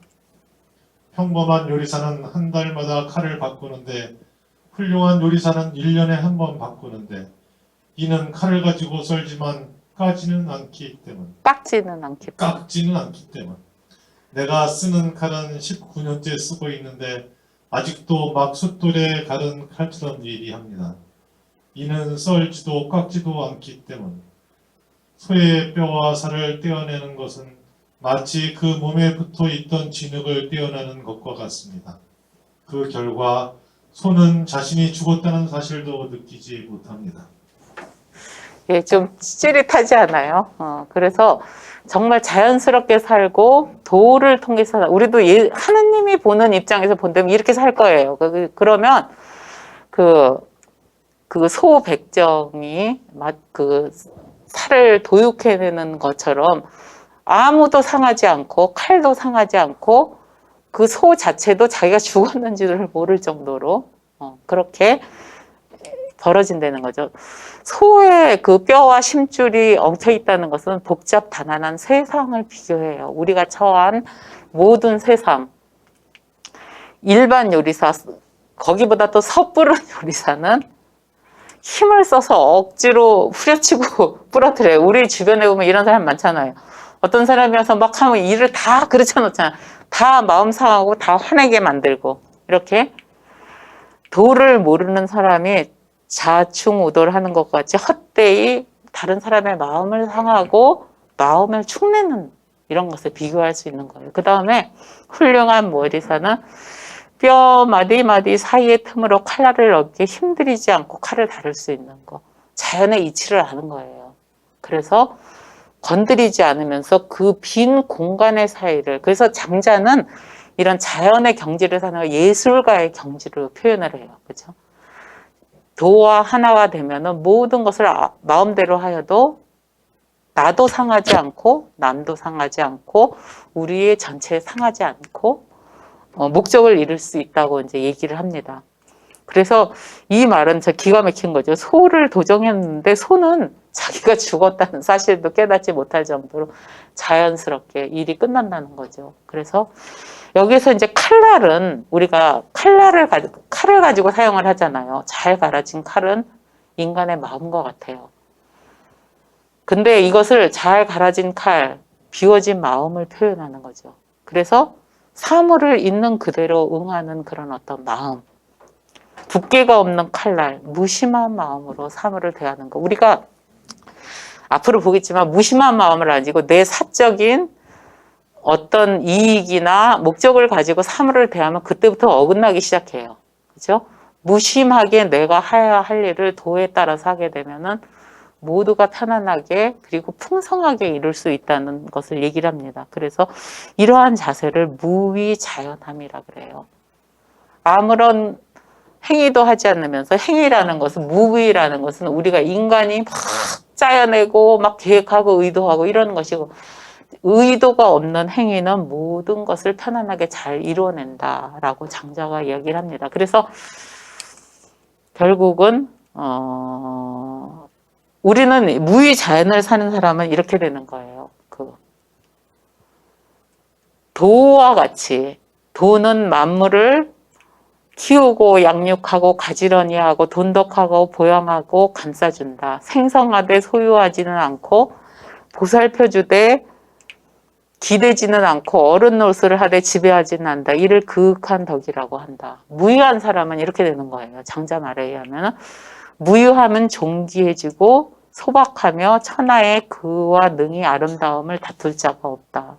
평범한 요리사는 한 달마다 칼을 바꾸는데 훌륭한 요리사는 1년에 한 번 바꾸는데 이는 칼을 가지고 썰지만 깎지는 않기 때문. 깎지는 않기 때문. 내가 쓰는 칼은 19년째 쓰고 있는데 아직도 막 숫돌에 가른 칼처럼 예리합니다. 이는 썰지도 깎지도 않기 때문. 소의 뼈와 살을 떼어내는 것은 마치 그 몸에 붙어 있던 진흙을 떼어내는 것과 같습니다. 그 결과 소는 자신이 죽었다는 사실도 느끼지 못합니다. 예, 좀 찌릿하지 않아요? 그래서 정말 자연스럽게 살고 도를 통해서 우리도 하느님이 보는 입장에서 본다면 이렇게 살 거예요. 그러면 그 소 백정이 그 살을 도육해내는 것처럼 아무도 상하지 않고 칼도 상하지 않고 그 소 자체도 자기가 죽었는지를 모를 정도로 그렇게 벌어진다는 거죠. 소의 그 뼈와 심줄이 엉켜 있다는 것은 복잡 단단한 세상을 비교해요. 우리가 처한 모든 세상. 일반 요리사, 거기보다 또 섣부른 요리사는 힘을 써서 억지로 후려치고 부러뜨려요. 우리 주변에 보면 이런 사람 많잖아요. 어떤 사람이 와서 막 하면 일을 다 그르쳐 놓잖아요. 다 마음 상하고 다 화내게 만들고 이렇게 도를 모르는 사람이 자충우돌 하는 것 같이 헛되이 다른 사람의 마음을 상하고 마음을 축내는 이런 것을 비교할 수 있는 거예요. 그 다음에 훌륭한 요리사는 뼈 마디마디 사이의 틈으로 칼날을 넣기 힘들이지 않고 칼을 다룰 수 있는 거. 자연의 이치를 아는 거예요. 그래서 건드리지 않으면서 그 빈 공간의 사이를, 그래서 장자는 이런 자연의 경지를 사는 예술가의 경지로 표현을 해요. 그죠? 도와 하나가 되면은 모든 것을 마음대로 하여도 나도 상하지 않고 남도 상하지 않고 우리의 전체에 상하지 않고 목적을 이룰 수 있다고 이제 얘기를 합니다. 그래서 이 말은 저 기가 막힌 거죠. 소를 도정했는데 소는 자기가 죽었다는 사실도 깨닫지 못할 정도로 자연스럽게 일이 끝난다는 거죠. 그래서 여기서 이제 칼날은 우리가 칼을 가지고 사용을 하잖아요. 잘 갈아진 칼은 인간의 마음과 같아요. 근데 이것을 잘 갈아진 칼, 비워진 마음을 표현하는 거죠. 그래서 사물을 있는 그대로 응하는 그런 어떤 마음. 붓기가 없는 칼날, 무심한 마음으로 사물을 대하는 거. 우리가 앞으로 보겠지만 무심한 마음을 가지고 내 사적인 어떤 이익이나 목적을 가지고 사물을 대하면 그때부터 어긋나기 시작해요. 그죠? 무심하게 내가 해야 할 일을 도에 따라서 하게 되면은 모두가 편안하게 그리고 풍성하게 이룰 수 있다는 것을 얘기를 합니다. 그래서 이러한 자세를 무위자연함이라 그래요. 아무런 행위도 하지 않으면서 행위라는 것은 무위라는 것은 우리가 인간이 막 짜여내고 막 계획하고 의도하고 이런 것이고 의도가 없는 행위는 모든 것을 편안하게 잘 이루어낸다라고 장자가 이야기를 합니다. 그래서 결국은 우리는 무위자연을 사는 사람은 이렇게 되는 거예요. 도와 같이 도는 만물을 키우고 양육하고 가지런히 하고 돈독하고 보양하고 감싸준다. 생성하되 소유하지는 않고 보살펴주되 기대지는 않고 어른 노릇을 하되 지배하지는 않는다. 이를 그윽한 덕이라고 한다. 무유한 사람은 이렇게 되는 거예요. 장자 말에 의하면 무유함은 존귀해지고 소박하며 천하의 그와 능히 아름다움을 다툴 자가 없다.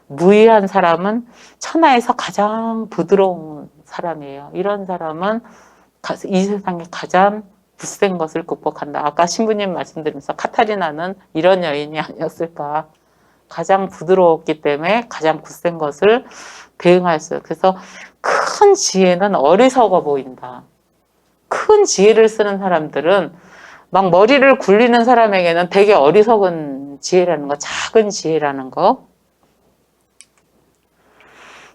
무유한 사람은 천하에서 가장 부드러운 사람이에요. 이런 사람은 이 세상에 가장 굳센 것을 극복한다. 아까 신부님 말씀드리면서 카타리나는 이런 여인이 아니었을까. 가장 부드러웠기 때문에 가장 굳센 것을 대응할 수 있어요. 그래서 큰 지혜는 어리석어 보인다. 큰 지혜를 쓰는 사람들은 막 머리를 굴리는 사람에게는 되게 어리석은 지혜라는 거, 작은 지혜라는 거.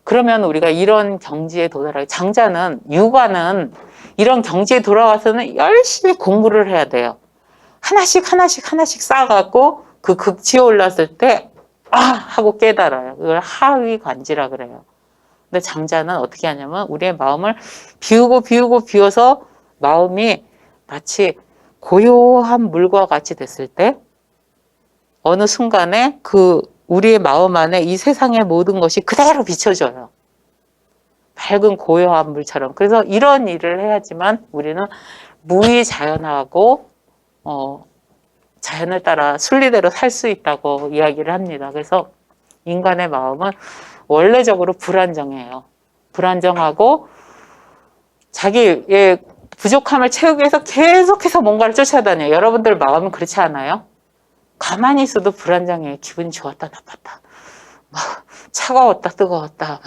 그러면 우리가 이런 경지에 도달하게, 장자는, 유관은 이런 경지에 돌아와서는 열심히 공부를 해야 돼요. 하나씩 쌓아갖고 그 극치에 올랐을 때 하고 깨달아요. 이걸 하위 관지라 그래요. 근데 장자는 어떻게 하냐면 우리의 마음을 비워서 마음이 마치 고요한 물과 같이 됐을 때 어느 순간에 우리의 마음 안에 이 세상의 모든 것이 그대로 비춰져요. 밝은 고요한 물처럼. 그래서 이런 일을 해야지만 우리는 무의자연하고 자연을 따라 순리대로 살 수 있다고 이야기를 합니다. 그래서 인간의 마음은 원래적으로 불안정해요. 불안정하고 자기의 부족함을 채우기 위해서 계속해서 뭔가를 쫓아다녀요. 여러분들 마음은 그렇지 않아요? 가만히 있어도 불안정해요. 기분이 좋았다 나빴다. 차가웠다 뜨거웠다.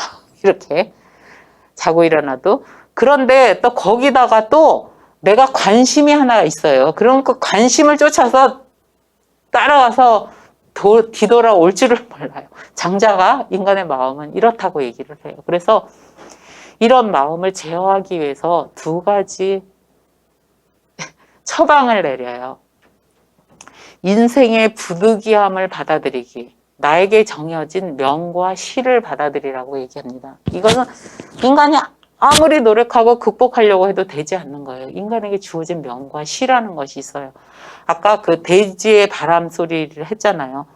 이렇게 자고 일어나도. 그런데 또 거기다가 또 내가 관심이 하나 있어요. 그럼 그 관심을 쫓아서 따라와서 뒤돌아올 줄을 몰라요. 장자가 인간의 마음은 이렇다고 얘기를 해요. 그래서 이런 마음을 제어하기 위해서 두 가지 처방을 내려요. 인생의 부득이함을 받아들이기, 나에게 정해진 명과 실을 받아들이라고 얘기합니다. 이것은 인간이 아무리 노력하고 극복하려고 해도 되지 않는 거예요. 인간에게 주어진 명과 시라는 것이 있어요. 아까 그 대지의 바람 소리를 했잖아요.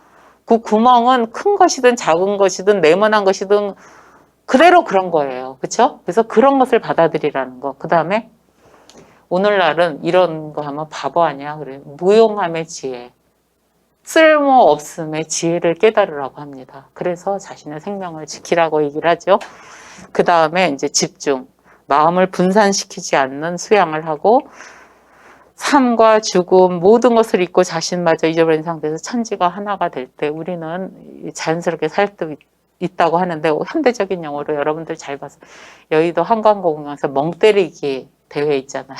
그 구멍은 큰 것이든 작은 것이든 네모난 것이든 그대로 그런 거예요. 그렇죠? 그래서 그런 것을 받아들이라는 거. 그 다음에 오늘날은 이런 거 하면 바보 아니야? 그래요. 무용함의 지혜. 쓸모없음의 지혜를 깨달으라고 합니다. 그래서 자신의 생명을 지키라고 얘기를 하죠. 그 다음에 이제 집중. 마음을 분산시키지 않는 수양을 하고 삶과 죽음 모든 것을 잊고 자신마저 잊어버린 상태에서 천지가 하나가 될 때 우리는 자연스럽게 살 수 있다고 하는데 현대적인 용어로 여러분들 잘 봐서 여의도 한강공원에서 멍 때리기 대회 있잖아요.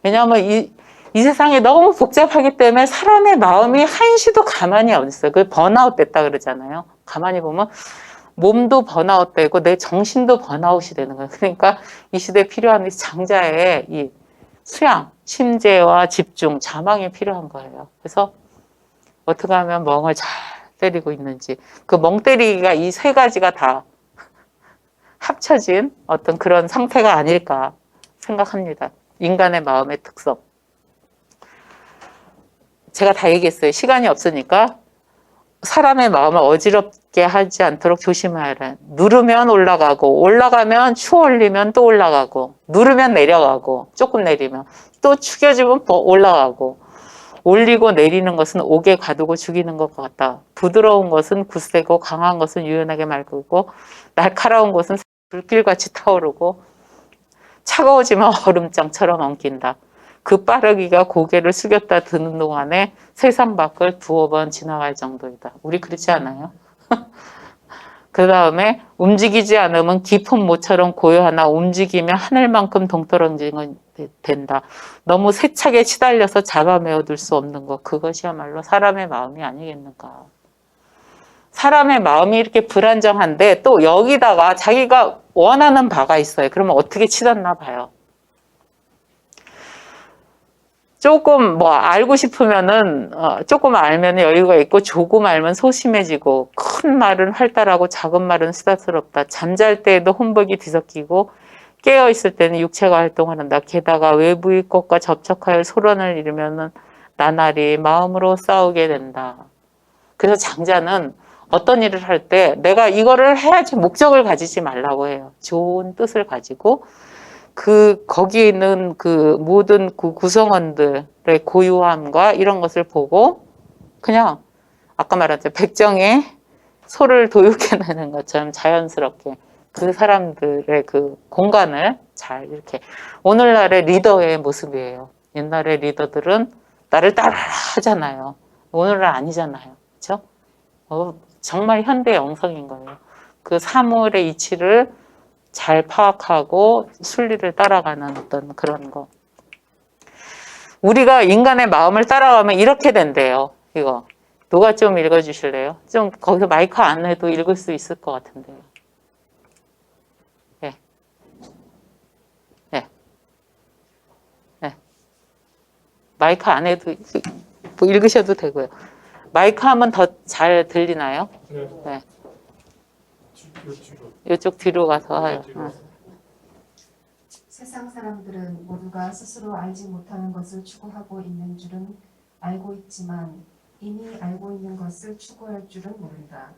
왜냐하면 이 세상이 너무 복잡하기 때문에 사람의 마음이 한시도 가만히 어딨어요. 그 번아웃 됐다 그러잖아요. 가만히 보면 몸도 번아웃 되고 내 정신도 번아웃이 되는 거예요. 그러니까 이 시대에 필요한 장자의 이 수양, 심재와 집중, 자망이 필요한 거예요. 그래서 어떻게 하면 멍을 잘 때리고 있는지, 그 멍 때리기가 이 세 가지가 다 합쳐진 어떤 그런 상태가 아닐까 생각합니다. 인간의 마음의 특성. 제가 다 얘기했어요. 시간이 없으니까 사람의 마음을 어지럽게 하지 않도록 조심해야 해. 누르면 올라가고, 올라가면 추월리면 또 올라가고, 누르면 내려가고, 조금 내리면 또 축여지면 올라가고, 올리고 내리는 것은 옥에 가두고 죽이는 것 같다. 부드러운 것은 굳세고 강한 것은 유연하게 말고 날카로운 것은 불길같이 타오르고 차가워지면 얼음장처럼 엉킨다. 그 빠르기가 고개를 숙였다 드는 동안에 세상 밖을 두어 번 지나갈 정도이다. 우리 그렇지 않아요? 그 다음에 움직이지 않으면 깊은 모처럼 고요하나 움직이면 하늘만큼 동떨어지는 된다. 너무 세차게 치달려서 잡아매어둘 수 없는 것. 그것이야말로 사람의 마음이 아니겠는가. 사람의 마음이 이렇게 불안정한데 또 여기다가 자기가 원하는 바가 있어요. 그러면 어떻게 치닫나 봐요. 조금 알고 싶으면은 조금 알면 여유가 있고 조금 알면 소심해지고 큰 말은 활달하고 작은 말은 수다스럽다. 잠잘 때에도 혼복이 뒤섞이고 깨어 있을 때는 육체가 활동한다. 게다가 외부의 것과 접촉하여 소란을 이루면은 나날이 마음으로 싸우게 된다. 그래서 장자는 어떤 일을 할 때 내가 이거를 해야지 목적을 가지지 말라고 해요. 좋은 뜻을 가지고 거기에 있는 그 모든 그 구성원들의 고유함과 이런 것을 보고 그냥 아까 말했죠. 백정에 소를 도육해내는 것처럼 자연스럽게 그 사람들의 그 공간을 잘 이렇게 오늘날의 리더의 모습이에요. 옛날의 리더들은 나를 따라 하잖아요. 오늘날 아니잖아요. 그렇죠? 정말 현대 영성인 거예요. 그 사물의 이치를 잘 파악하고 순리를 따라가는 어떤 그런 거. 우리가 인간의 마음을 따라가면 이렇게 된대요. 이거. 누가 좀 읽어주실래요? 좀 거기서 마이크 안 해도 읽을 수 있을 것 같은데요. 예. 예. 예. 마이크 안 해도 뭐 읽으셔도 되고요. 마이크 하면 더 잘 들리나요? 네. 이쪽 뒤로 가서 해요. 세상 사람들은 모두가 스스로 알지 못하는 것을 추구하고 있는 줄은 알고 있지만 이미 알고 있는 것을 추구할 줄은 모른다.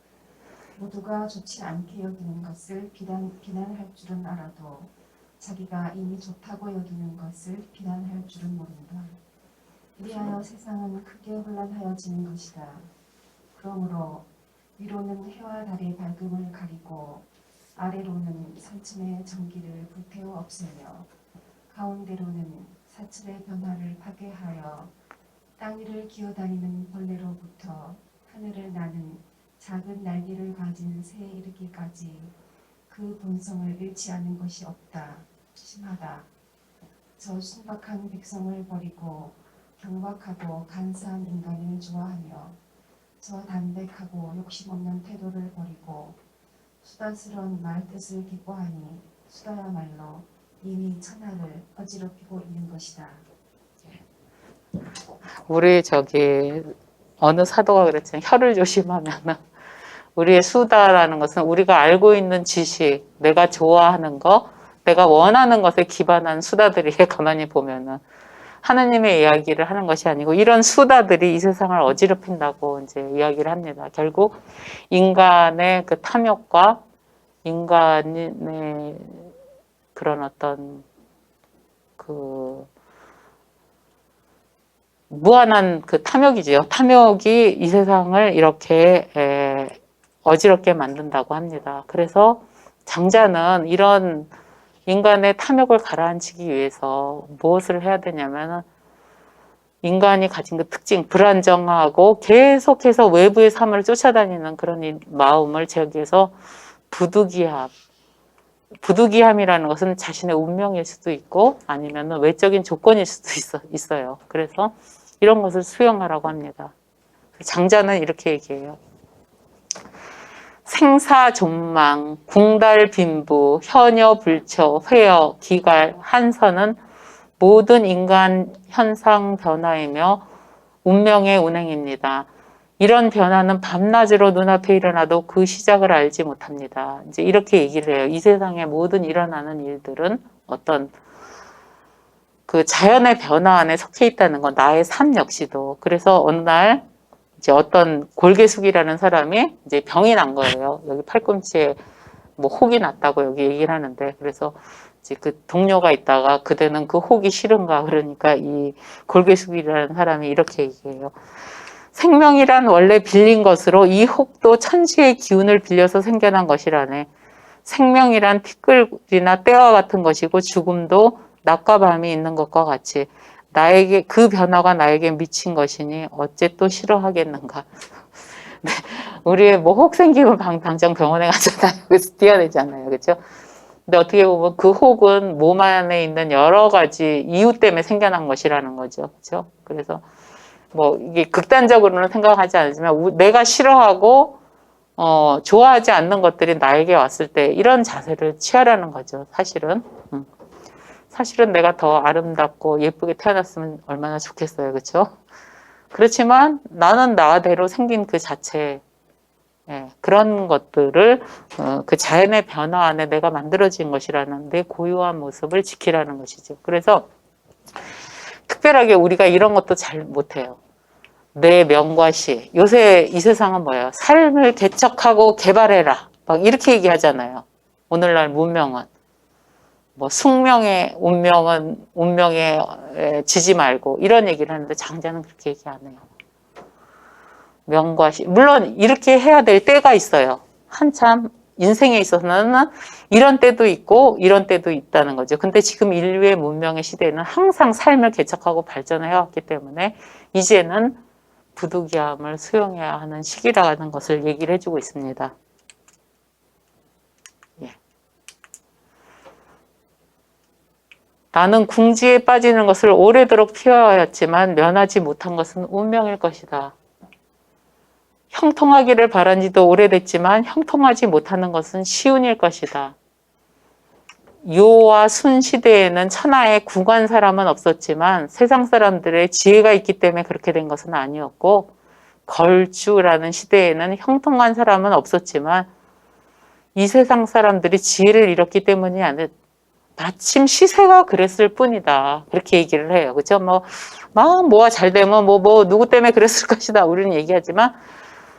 모두가 좋지 않게 여기는 것을 비난할 줄은 알아도 자기가 이미 좋다고 여기는 것을 비난할 줄은 모른다. 이리하여 세상은 크게 혼란하여지는 것이다. 그러므로 위로는 해와 달의 밝음을 가리고 아래로는 산천의 전기를 불태워 없애며 가운데로는 사철의 변화를 파괴하여 땅 위를 기어다니는 벌레로부터 하늘을 나는 작은 날개를 가진 새에 이르기까지 그 본성을 잃지 않는 것이 없다. 심하다. 저 순박한 백성을 버리고 경박하고 간사한 인간을 좋아하며 저 담백하고 욕심없는 태도를 버리고 수다스러운 말뜻을 기뻐하니 수다야말로 이미 천하를 어지럽히고 있는 것이다. 우리 어느 사도가 그랬잖아요. 혀를 조심하면은 우리의 수다라는 것은 우리가 알고 있는 지식, 내가 좋아하는 거, 내가 원하는 것에 기반한 수다들이 가만히 보면은 하느님의 이야기를 하는 것이 아니고 이런 수다들이 이 세상을 어지럽힌다고 이제 이야기를 합니다. 결국 인간의 그 탐욕과 인간의 그런 어떤 그 무한한 그 탐욕이지요. 탐욕이 이 세상을 이렇게 어지럽게 만든다고 합니다. 그래서 장자는 이런 인간의 탐욕을 가라앉히기 위해서 무엇을 해야 되냐면 인간이 가진 그 특징, 불안정하고 계속해서 외부의 사물을 쫓아다니는 그런 마음을 제기해서 부득이함이라는 것은 자신의 운명일 수도 있고 아니면 외적인 조건일 수도 있어요. 그래서 이런 것을 수용하라고 합니다. 장자는 이렇게 얘기해요. 생사존망, 궁달빈부, 현여불처, 회여, 기갈, 한선은 모든 인간 현상 변화이며 운명의 운행입니다. 이런 변화는 밤낮으로 눈앞에 일어나도 그 시작을 알지 못합니다. 이제 이렇게 얘기를 해요. 이 세상에 모든 일어나는 일들은 어떤 그 자연의 변화 안에 속해 있다는 건 나의 삶 역시도. 그래서 어느 날 이제 어떤 골개숙이라는 사람이 이제 병이 난 거예요. 여기 팔꿈치에 뭐 혹이 났다고 여기 얘기를 하는데 그래서 이제 그 동료가 있다가 그대는 그 혹이 싫은가 그러니까 이 골개숙이라는 사람이 이렇게 얘기해요. 생명이란 원래 빌린 것으로 이 혹도 천지의 기운을 빌려서 생겨난 것이라네. 생명이란 티끌이나 때와 같은 것이고 죽음도 낮과 밤이 있는 것과 같이 나에게 그 변화가 나에게 미친 것이니 어째 또 싫어하겠는가. 네, 우리 뭐 혹 생기면 당장 병원에 가잖아요. 그래서 뛰어내잖아요. 그렇죠? 근데 어떻게 보면 그 혹은 몸 안에 있는 여러 가지 이유 때문에 생겨난 것이라는 거죠. 그렇죠? 그래서 뭐 이게 극단적으로는 생각하지 않지만 내가 싫어하고 좋아하지 않는 것들이 나에게 왔을 때 이런 자세를 취하라는 거죠. 사실은. 사실은 내가 더 아름답고 예쁘게 태어났으면 얼마나 좋겠어요. 그렇죠? 그렇지만 나는 나대로 생긴 그 자체 그런 것들을 그 자연의 변화 안에 내가 만들어진 것이라는 내 고유한 모습을 지키라는 것이죠. 그래서 특별하게 우리가 이런 것도 잘 못해요. 내 명과 시. 요새 이 세상은 뭐예요? 삶을 개척하고 개발해라. 막 이렇게 얘기하잖아요. 오늘날 문명은. 뭐 숙명의 운명에 지지 말고 이런 얘기를 하는데 장자는 그렇게 얘기 안 해요. 명과 시. 물론 이렇게 해야 될 때가 있어요. 한참 인생에 있어서는 이런 때도 있고 이런 때도 있다는 거죠. 근데 지금 인류의 문명의 시대에는 항상 삶을 개척하고 발전을 해왔기 때문에 이제는 부득이함을 수용해야 하는 시기라는 것을 얘기를 해주고 있습니다. 예. 나는 궁지에 빠지는 것을 오래도록 피하였지만 면하지 못한 것은 운명일 것이다. 형통하기를 바란 지도 오래됐지만 형통하지 못하는 것은 시운일 것이다. 요와 순 시대에는 천하에 궁한 사람은 없었지만 세상 사람들의 지혜가 있기 때문에 그렇게 된 것은 아니었고, 걸주라는 시대에는 형통한 사람은 없었지만 이 세상 사람들이 지혜를 잃었기 때문이 아니라 마침 시세가 그랬을 뿐이다. 그렇게 얘기를 해요. 그죠? 뭐가 잘 되면 누구 때문에 그랬을 것이다. 우리는 얘기하지만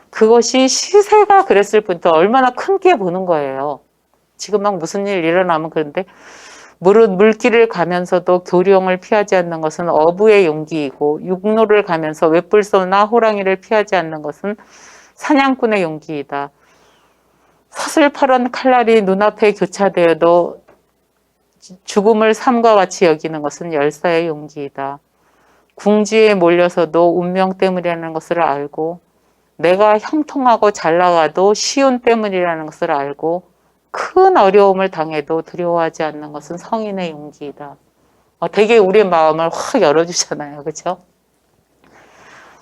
그것이 시세가 그랬을 뿐이다. 얼마나 큰 게 보는 거예요. 지금 막 무슨 일 일어나면 그런데 물길을 가면서도 교령을 피하지 않는 것은 어부의 용기이고, 육로를 가면서 외뿔소나 호랑이를 피하지 않는 것은 사냥꾼의 용기이다. 서슬퍼런 칼날이 눈앞에 교차되어도 죽음을 삶과 같이 여기는 것은 열사의 용기이다. 궁지에 몰려서도 운명 때문이라는 것을 알고, 내가 형통하고 잘 나가도 시운 때문이라는 것을 알고, 큰 어려움을 당해도 두려워하지 않는 것은 성인의 용기이다. 되게 우리의 마음을 확 열어주잖아요. 그렇죠?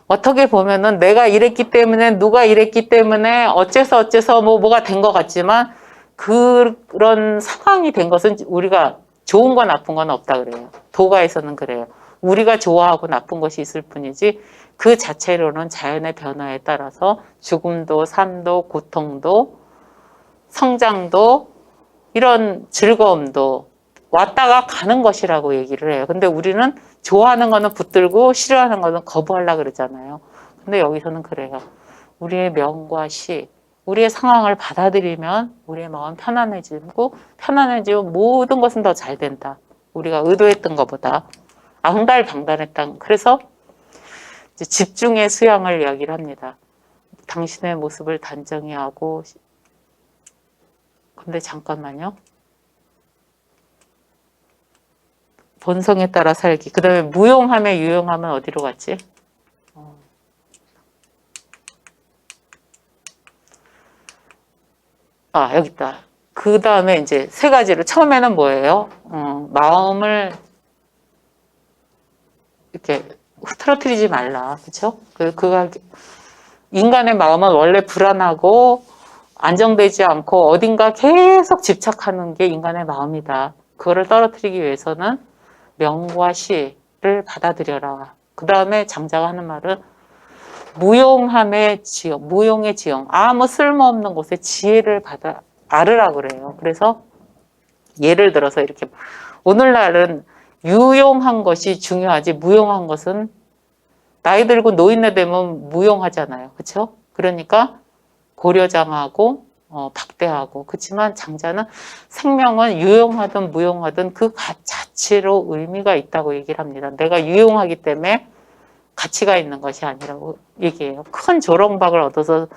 어떻게 보면은 내가 이랬기 때문에, 누가 이랬기 때문에 어째서 뭐가 된 것 같지만, 그런 상황이 된 것은 우리가 좋은 건 나쁜 건 없다 그래요. 도가에서는 그래요. 우리가 좋아하고 나쁜 것이 있을 뿐이지 그 자체로는 자연의 변화에 따라서 죽음도 삶도 고통도 성장도 이런 즐거움도 왔다가 가는 것이라고 얘기를 해요. 근데 우리는 좋아하는 거는 붙들고 싫어하는 거는 거부하려고 그러잖아요. 근데 여기서는 그래요. 우리의 명과 시, 우리의 상황을 받아들이면 우리의 마음 편안해지고 모든 것은 더 잘 된다. 우리가 의도했던 것보다 앙달방달했다. 그래서 이제 집중의 수양을 이야기를 합니다. 당신의 모습을 단정히 하고. 근데 잠깐만요. 본성에 따라 살기. 그 다음에 무용하면 유용하면 어디로 갔지? 여기 있다. 그 다음에 이제 세 가지로. 처음에는 뭐예요? 마음을 이렇게 흐트러뜨리지 말라. 그쵸? 인간의 마음은 원래 불안하고 안정되지 않고 어딘가 계속 집착하는 게 인간의 마음이다. 그거를 떨어뜨리기 위해서는 명과 시를 받아들여라. 그 다음에 장자가 하는 말은 무용의 지형. 아무 쓸모없는 곳에 지혜를 알으라 그래요. 그래서 예를 들어서 이렇게 오늘날은 유용한 것이 중요하지 무용한 것은 나이 들고 노인네 되면 무용하잖아요. 그렇죠? 그러니까 고려장하고 박대하고. 그렇지만 장자는 생명은 유용하든 무용하든 그 자체로 의미가 있다고 얘기를 합니다. 내가 유용하기 때문에 가치가 있는 것이 아니라고 얘기해요. 큰 조롱박을 얻어서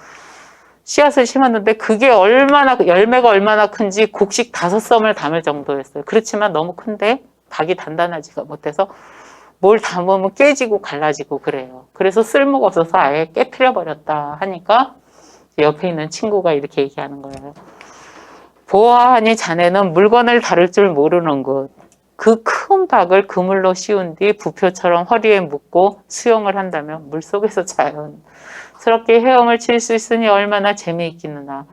씨앗을 심었는데 그게 열매가 얼마나 큰지 곡식 5썸을 담을 정도였어요. 그렇지만 너무 큰데 박이 단단하지가 못해서 뭘 담으면 깨지고 갈라지고 그래요. 그래서 쓸모가 없어서 아예 깨트려 버렸다 하니까 옆에 있는 친구가 이렇게 얘기하는 거예요. 보아하니 자네는 물건을 다룰 줄 모르는 것. 그 큰 박을 그물로 씌운 뒤 부표처럼 허리에 묶고 수영을 한다면 물속에서 자연스럽게 헤엄을 칠 수 있으니 얼마나 재미있겠느냐.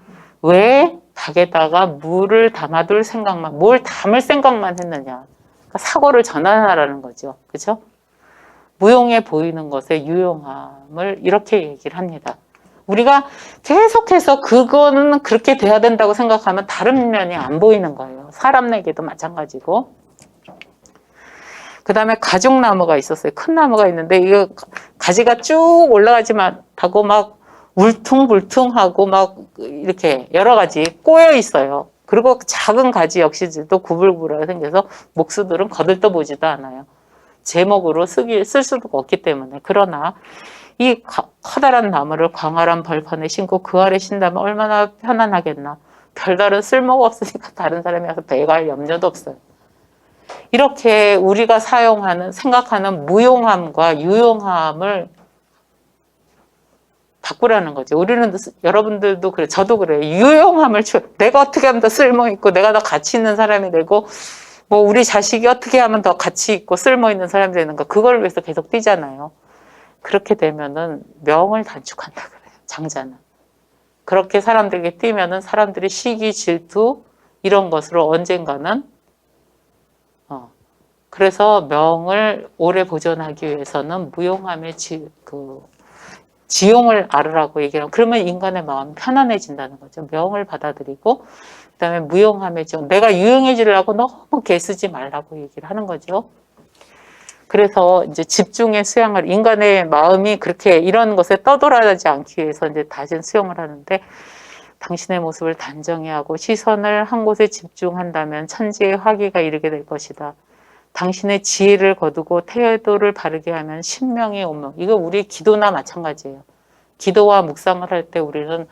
왜 박에다가 물을 담아둘 생각만, 뭘 담을 생각만 했느냐. 그러니까 사고를 전환하라는 거죠. 그죠? 무용해 보이는 것의 유용함을 이렇게 얘기를 합니다. 우리가 계속해서 그거는 그렇게 돼야 된다고 생각하면 다른 면이 안 보이는 거예요. 사람에게도 마찬가지고. 그 다음에 가죽나무가 있었어요. 큰 나무가 있는데 이거 가지가 쭉 올라가지만 하고 막 울퉁불퉁하고 막 이렇게 여러 가지 꼬여 있어요. 그리고 작은 가지 역시도 구불구불하게 생겨서 목수들은 거들떠보지도 않아요. 제목으로 쓸 수도 없기 때문에. 그러나 이 커다란 나무를 광활한 벌판에 심고 그 아래 쉰다면 얼마나 편안하겠나. 별다른 쓸모가 없으니까 다른 사람이 와서 배갈 염려도 없어요. 이렇게 우리가 생각하는 무용함과 유용함을 바꾸라는 거죠. 우리는, 여러분들도 그래, 저도 그래요. 유용함을 내가 어떻게 하면 더 쓸모 있고, 내가 더 가치 있는 사람이 되고, 뭐 우리 자식이 어떻게 하면 더 가치 있고 쓸모 있는 사람이 되는가, 그걸 위해서 계속 뛰잖아요. 그렇게 되면은 명을 단축한다 그래요. 장자는. 그렇게 사람들에게 뛰면은 사람들이 시기, 질투 이런 것으로 언젠가는 그래서 명을 오래 보존하기 위해서는 무용함의 지용을 알으라고 얘기하면, 그러면 인간의 마음이 편안해진다는 거죠. 명을 받아들이고 그다음에 무용함의 지용, 내가 유용해지려고 너무 개쓰지 말라고 얘기를 하는 거죠. 그래서 이제 집중의 수양을, 인간의 마음이 그렇게 이런 것에 떠돌아가지 않기 위해서 이제 다진 수용을 하는데, 당신의 모습을 단정히 하고 시선을 한 곳에 집중한다면 천지의 화기가 이르게 될 것이다. 당신의 지혜를 거두고 태도를 바르게 하면 신명이 오며, 이거 우리 기도나 마찬가지예요. 기도와 묵상을 할 때 우리는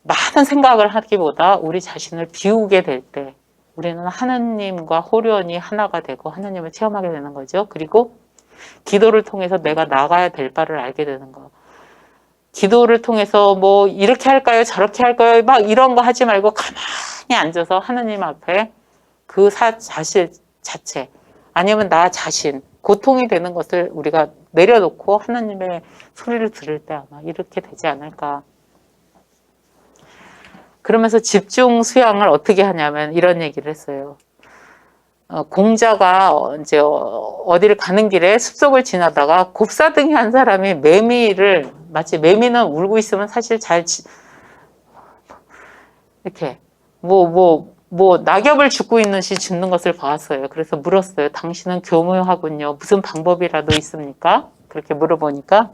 많은 생각을 하기보다 우리 자신을 비우게 될 때 우리는 하느님과 호련히 하나가 되고 하느님을 체험하게 되는 거죠. 그리고 기도를 통해서 내가 나가야 될 바를 알게 되는 거. 기도를 통해서 뭐 이렇게 할까요? 저렇게 할까요? 막 이런 거 하지 말고 가만히 앉아서 하느님 앞에 그 자신 자체, 아니면 나 자신, 고통이 되는 것을 우리가 내려놓고 하느님의 소리를 들을 때 아마 이렇게 되지 않을까. 그러면서 집중 수양을 어떻게 하냐면 이런 얘기를 했어요. 공자가 이제 어디를 가는 길에 숲속을 지나다가 곱사등이 한 사람이 마치 매미는 울고 있으면 사실 이렇게 낙엽을 줍고 있는 시 줍는 것을 봤어요. 그래서 물었어요. 당신은 교묘하군요. 무슨 방법이라도 있습니까? 그렇게 물어보니까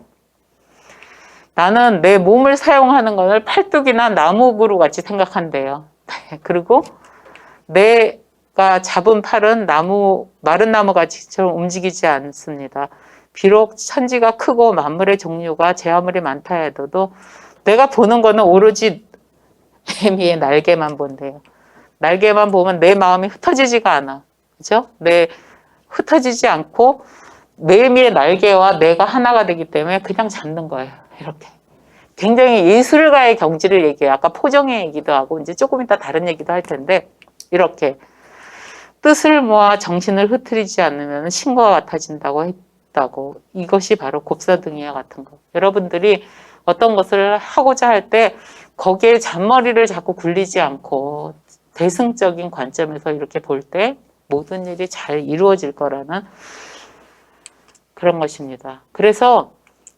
나는 내 몸을 사용하는 것을 팔뚝이나 나무구루 같이 생각한대요. 그리고 내가 잡은 팔은 마른 나무 같이처럼 움직이지 않습니다. 비록 천지가 크고 만물의 종류가 제 아무리 많다 해도 내가 보는 거는 오로지 매미의 날개만 본대요. 날개만 보면 내 마음이 흩어지지가 않아. 그죠? 흩어지지 않고 매미의 날개와 내가 하나가 되기 때문에 그냥 잡는 거예요. 이렇게. 굉장히 예술가의 경지를 얘기해요. 아까 포정의 얘기도 하고 이제 조금 이따 다른 얘기도 할 텐데, 이렇게 뜻을 모아 정신을 흐트리지 않으면 신과 같아진다고 했다고. 이것이 바로 곱사등이와 같은 거. 여러분들이 어떤 것을 하고자 할 때 거기에 잔머리를 자꾸 굴리지 않고 대승적인 관점에서 이렇게 볼 때 모든 일이 잘 이루어질 거라는 그런 것입니다. 그래서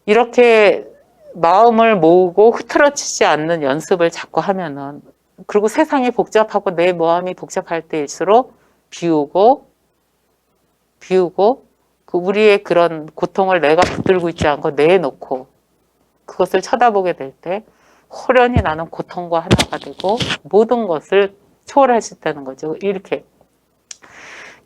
이렇게 마음을 모으고 흐트러지지 않는 연습을 자꾸 하면은, 그리고 세상이 복잡하고 내 마음이 복잡할 때일수록 비우고 그 우리의 그런 고통을 내가 붙들고 있지 않고 내놓고 그것을 쳐다보게 될 때 호련히 나는 고통과 하나가 되고 모든 것을 초월할 수 있다는 거죠. 이렇게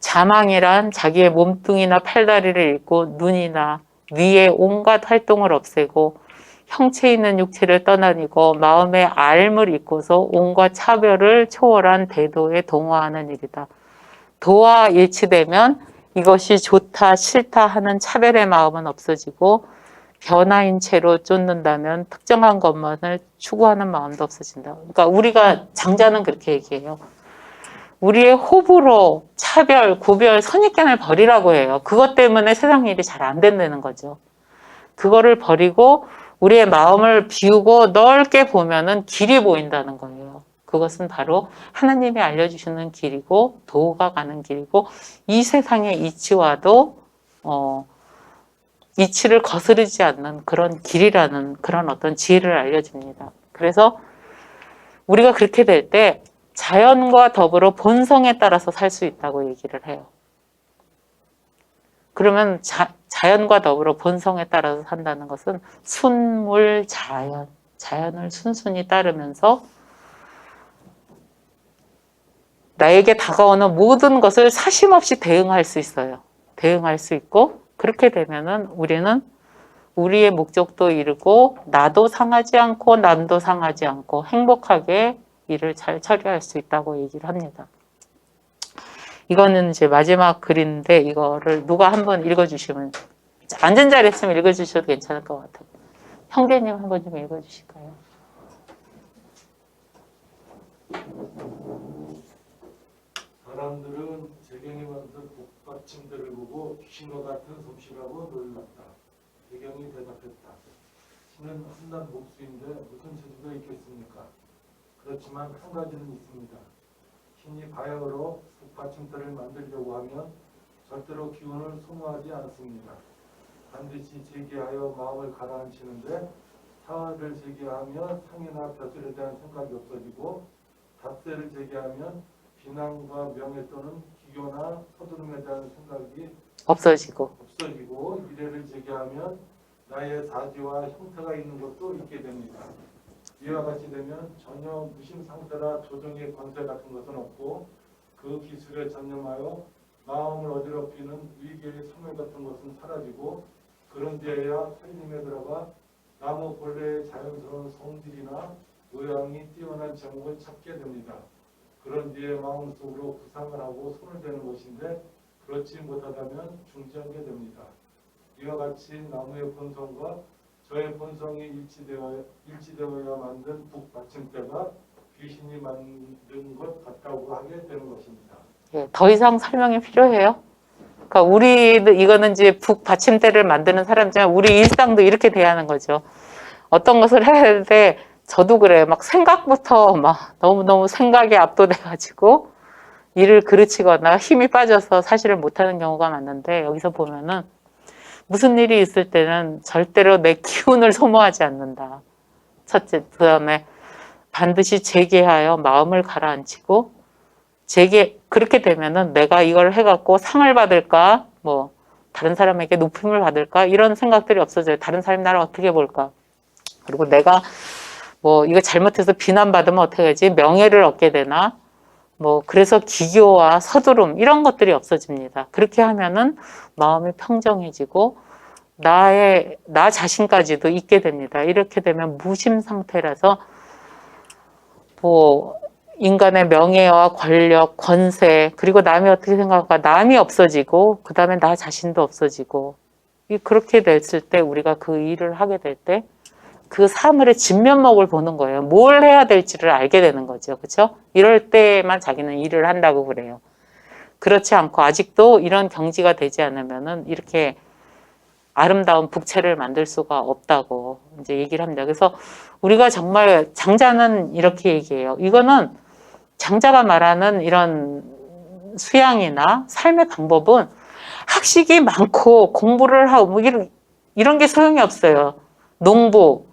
자망이란 자기의 몸뚱이나 팔다리를 잃고 눈이나 위의 온갖 활동을 없애고 형체 있는 육체를 떠나니고 마음의 앓음을 잊고서 온갖 차별을 초월한 대도에 동화하는 일이다. 도와 일치되면 이것이 좋다 싫다 하는 차별의 마음은 없어지고 변화인 채로 쫓는다면 특정한 것만을 추구하는 마음도 없어진다. 그러니까 우리가 장자는 그렇게 얘기해요. 우리의 호불호, 차별, 구별, 선입견을 버리라고 해요. 그것 때문에 세상 일이 잘 안 된다는 거죠. 그거를 버리고 우리의 마음을 비우고 넓게 보면은 길이 보인다는 거예요. 그것은 바로 하나님이 알려주시는 길이고 도가 가는 길이고 이 세상의 이치와도 이치를 거스르지 않는 그런 길이라는 그런 어떤 지혜를 알려줍니다. 그래서 우리가 그렇게 될 때 자연과 더불어 본성에 따라서 살 수 있다고 얘기를 해요. 그러면 자연과 더불어 본성에 따라서 산다는 것은 순물 자연, 자연을 순순히 따르면서 나에게 다가오는 모든 것을 사심없이 대응할 수 있어요. 대응할 수 있고, 그렇게 되면은 우리는 우리의 목적도 이루고 나도 상하지 않고 남도 상하지 않고 행복하게 일을 잘 처리할 수 있다고 얘기를 합니다. 이거는 이제 마지막 글인데 이거를 누가 한번 읽어주시면, 앉은 자리에 있으면 읽어주셔도 괜찮을 것 같아요. 형제님 한번 좀 읽어주실까요? 사람들은 재경이 만든 복받침들을 보고 귀신과 같은 솜씨라고 놀랐다. 재경이 대답했다. 신은 한낱 목수인데 무슨 재주가 있겠습니까? 그렇지만 한 가지는 있습니다. 신이 바야흐로 복받침대를 만들려고 하면 절대로 기운을 소모하지 않습니다. 반드시 제기하여 마음을 가라앉히는데 사활을 제기하면 상이나 벼슬에 대한 생각이 없어지고 닷새를 제기하면 비난과 명예 또는 기교나 서두름에 대한 생각이 없어지고. 미래를 제기하면 나의 사지와 형태가 있는 것도 있게 됩니다. 이와 같이 되면 전혀 무심 상태라 조정의 권세 같은 것은 없고 그 기술에 전념하여 마음을 어지럽히는 위계의 소멸 같은 것은 사라지고 그런 데에야 살림에 들어가 나무 본래의 자연스러운 성질이나 모양이 뛰어난 제목을 찾게 됩니다. 그런 뒤에 마음속으로 구상을 하고 손을 대는 것인데 그렇지 못하다면 중지하게 됩니다. 이와 같이 나무의 본성과 저의 본성이 일치되어야 만든 북받침대가 귀신이 만든 것 같다고 하게 되는 것입니다. 예, 더 이상 설명이 필요해요? 그러니까 이거는 이제 북받침대를 만드는 사람이지만 우리 일상도 이렇게 대하는 거죠. 어떤 것을 해야 되는데 저도 그래요. 막 생각부터 막 너무너무 생각에 압도돼가지고 일을 그르치거나 힘이 빠져서 사실을 못하는 경우가 많은데 여기서 보면은 무슨 일이 있을 때는 절대로 내 기운을 소모하지 않는다. 첫째, 그 다음에 반드시 재개하여 마음을 가라앉히고 그렇게 되면은 내가 이걸 해갖고 상을 받을까, 뭐 다른 사람에게 높임을 받을까 이런 생각들이 없어져요. 다른 사람이 나를 어떻게 볼까. 그리고 내가 뭐 이거 잘못해서 비난받으면 어떻게 하지? 명예를 얻게 되나? 뭐 그래서 기교와 서두름 이런 것들이 없어집니다. 그렇게 하면은 마음이 평정해지고 나 자신까지도 있게 됩니다. 이렇게 되면 무심 상태라서 뭐 인간의 명예와 권력, 권세 그리고 남이 어떻게 생각할까? 남이 없어지고 그 다음에 나 자신도 없어지고 그렇게 됐을 때 우리가 그 일을 하게 될 때 그 사물의 진면목을 보는 거예요. 뭘 해야 될지를 알게 되는 거죠. 그렇죠? 이럴 때만 자기는 일을 한다고 그래요. 그렇지 않고 아직도 이런 경지가 되지 않으면은 이렇게 아름다운 북채를 만들 수가 없다고 이제 얘기를 합니다. 그래서 우리가 정말 장자는 이렇게 얘기해요. 이거는 장자가 말하는 이런 수양이나 삶의 방법은 학식이 많고 공부를 하고 뭐 이런 게 소용이 없어요. 농부,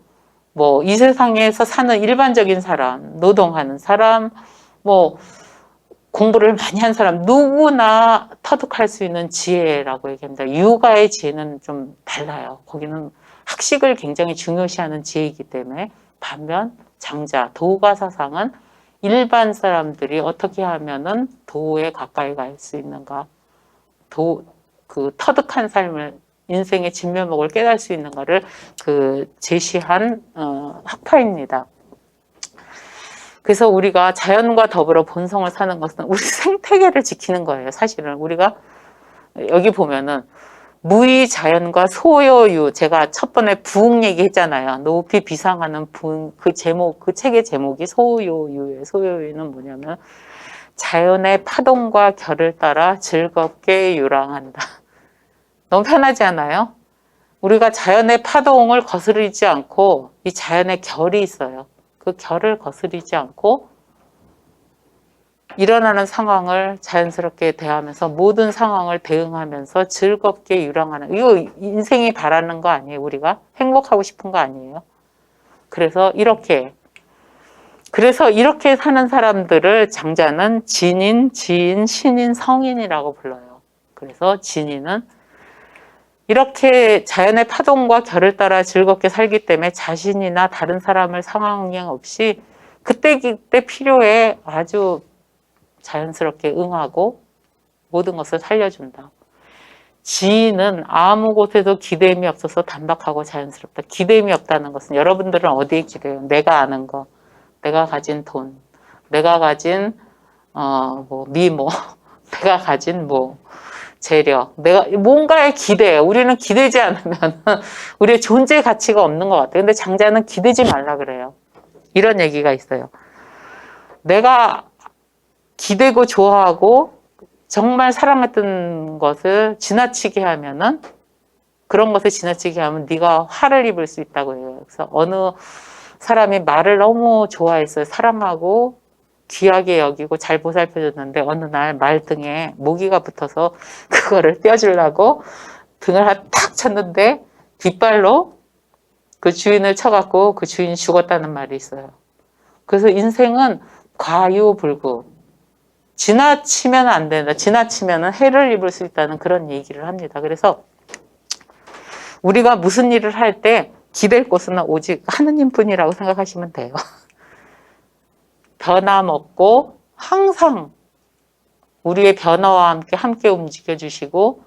뭐 이 세상에서 사는 일반적인 사람, 노동하는 사람, 뭐 공부를 많이 한 사람 누구나 터득할 수 있는 지혜라고 얘기합니다. 유가의 지혜는 좀 달라요. 거기는 학식을 굉장히 중요시하는 지혜이기 때문에 반면 장자, 도가 사상은 일반 사람들이 어떻게 하면은 도에 가까이 갈 수 있는가, 그 터득한 삶을 인생의 진면목을 깨달을 수 있는가를 제시한 학파입니다. 그래서 우리가 자연과 더불어 본성을 사는 것은 우리 생태계를 지키는 거예요. 사실은 우리가 여기 보면은 무의 자연과 소요유, 제가 첫 번에 부흥 얘기했잖아요. 높이 비상하는 부흥, 그 책의 제목이 소요유예요. 소요유는 뭐냐면 자연의 파동과 결을 따라 즐겁게 유랑한다. 너무 편하지 않아요? 우리가 자연의 파동을 거스르지 않고 이 자연의 결이 있어요. 그 결을 거스르지 않고 일어나는 상황을 자연스럽게 대하면서 모든 상황을 대응하면서 즐겁게 유랑하는, 이거 인생이 바라는 거 아니에요? 우리가 행복하고 싶은 거 아니에요? 그래서 이렇게 사는 사람들을 장자는 진인, 지인, 신인, 성인이라고 불러요. 그래서 진인은 이렇게 자연의 파동과 결을 따라 즐겁게 살기 때문에 자신이나 다른 사람을 상황 없이 그때 필요에 아주 자연스럽게 응하고 모든 것을 살려준다. 지인은 아무 곳에도 기대임이 없어서 단박하고 자연스럽다. 기대임이 없다는 것은 여러분들은 어디에 기대요? 내가 아는 거, 내가 가진 돈, 내가 가진 미모, 내가 가진 재력, 내가 뭔가에 기대요. 우리는 기대지 않으면 우리의 존재 가치가 없는 것 같아요. 근데 장자는 기대지 말라 그래요. 이런 얘기가 있어요. 내가 기대고 좋아하고 정말 사랑했던 것을 지나치게 하면은 그런 것을 지나치게 하면 네가 화를 입을 수 있다고 해요. 그래서 어느 사람이 말을 너무 좋아했어요. 사랑하고 귀하게 여기고 잘 보살펴줬는데 어느 날 말등에 모기가 붙어서 그거를 떼어주려고 등을 탁 쳤는데 뒷발로 그 주인을 쳐갖고 그 주인이 죽었다는 말이 있어요. 그래서 인생은 과유불급. 지나치면 안 된다. 지나치면 해를 입을 수 있다는 그런 얘기를 합니다. 그래서 우리가 무슨 일을 할 때 기댈 곳은 오직 하느님뿐이라고 생각하시면 돼요. 변함없고 항상 우리의 변화와 함께 움직여주시고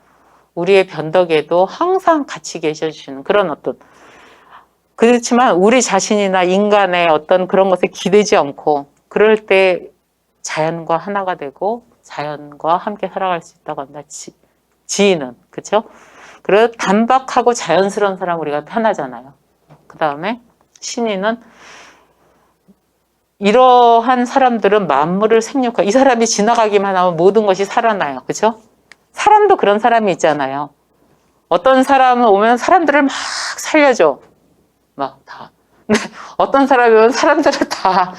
우리의 변덕에도 항상 같이 계셔주시는 그런 어떤, 그렇지만 우리 자신이나 인간의 어떤 그런 것에 기대지 않고 그럴 때 자연과 하나가 되고 자연과 함께 살아갈 수 있다고 합니다. 지인은. 그렇죠? 그래서 단박하고 자연스러운 사람 우리가 편하잖아요. 그 다음에 신인은 이러한 사람들은 만물을 생육하고 이 사람이 지나가기만 하면 모든 것이 살아나요. 그렇죠? 사람도 그런 사람이 있잖아요. 어떤 사람은 오면 사람들을 막 살려줘. 막 다. 근데 어떤 사람이 오면 사람들을 다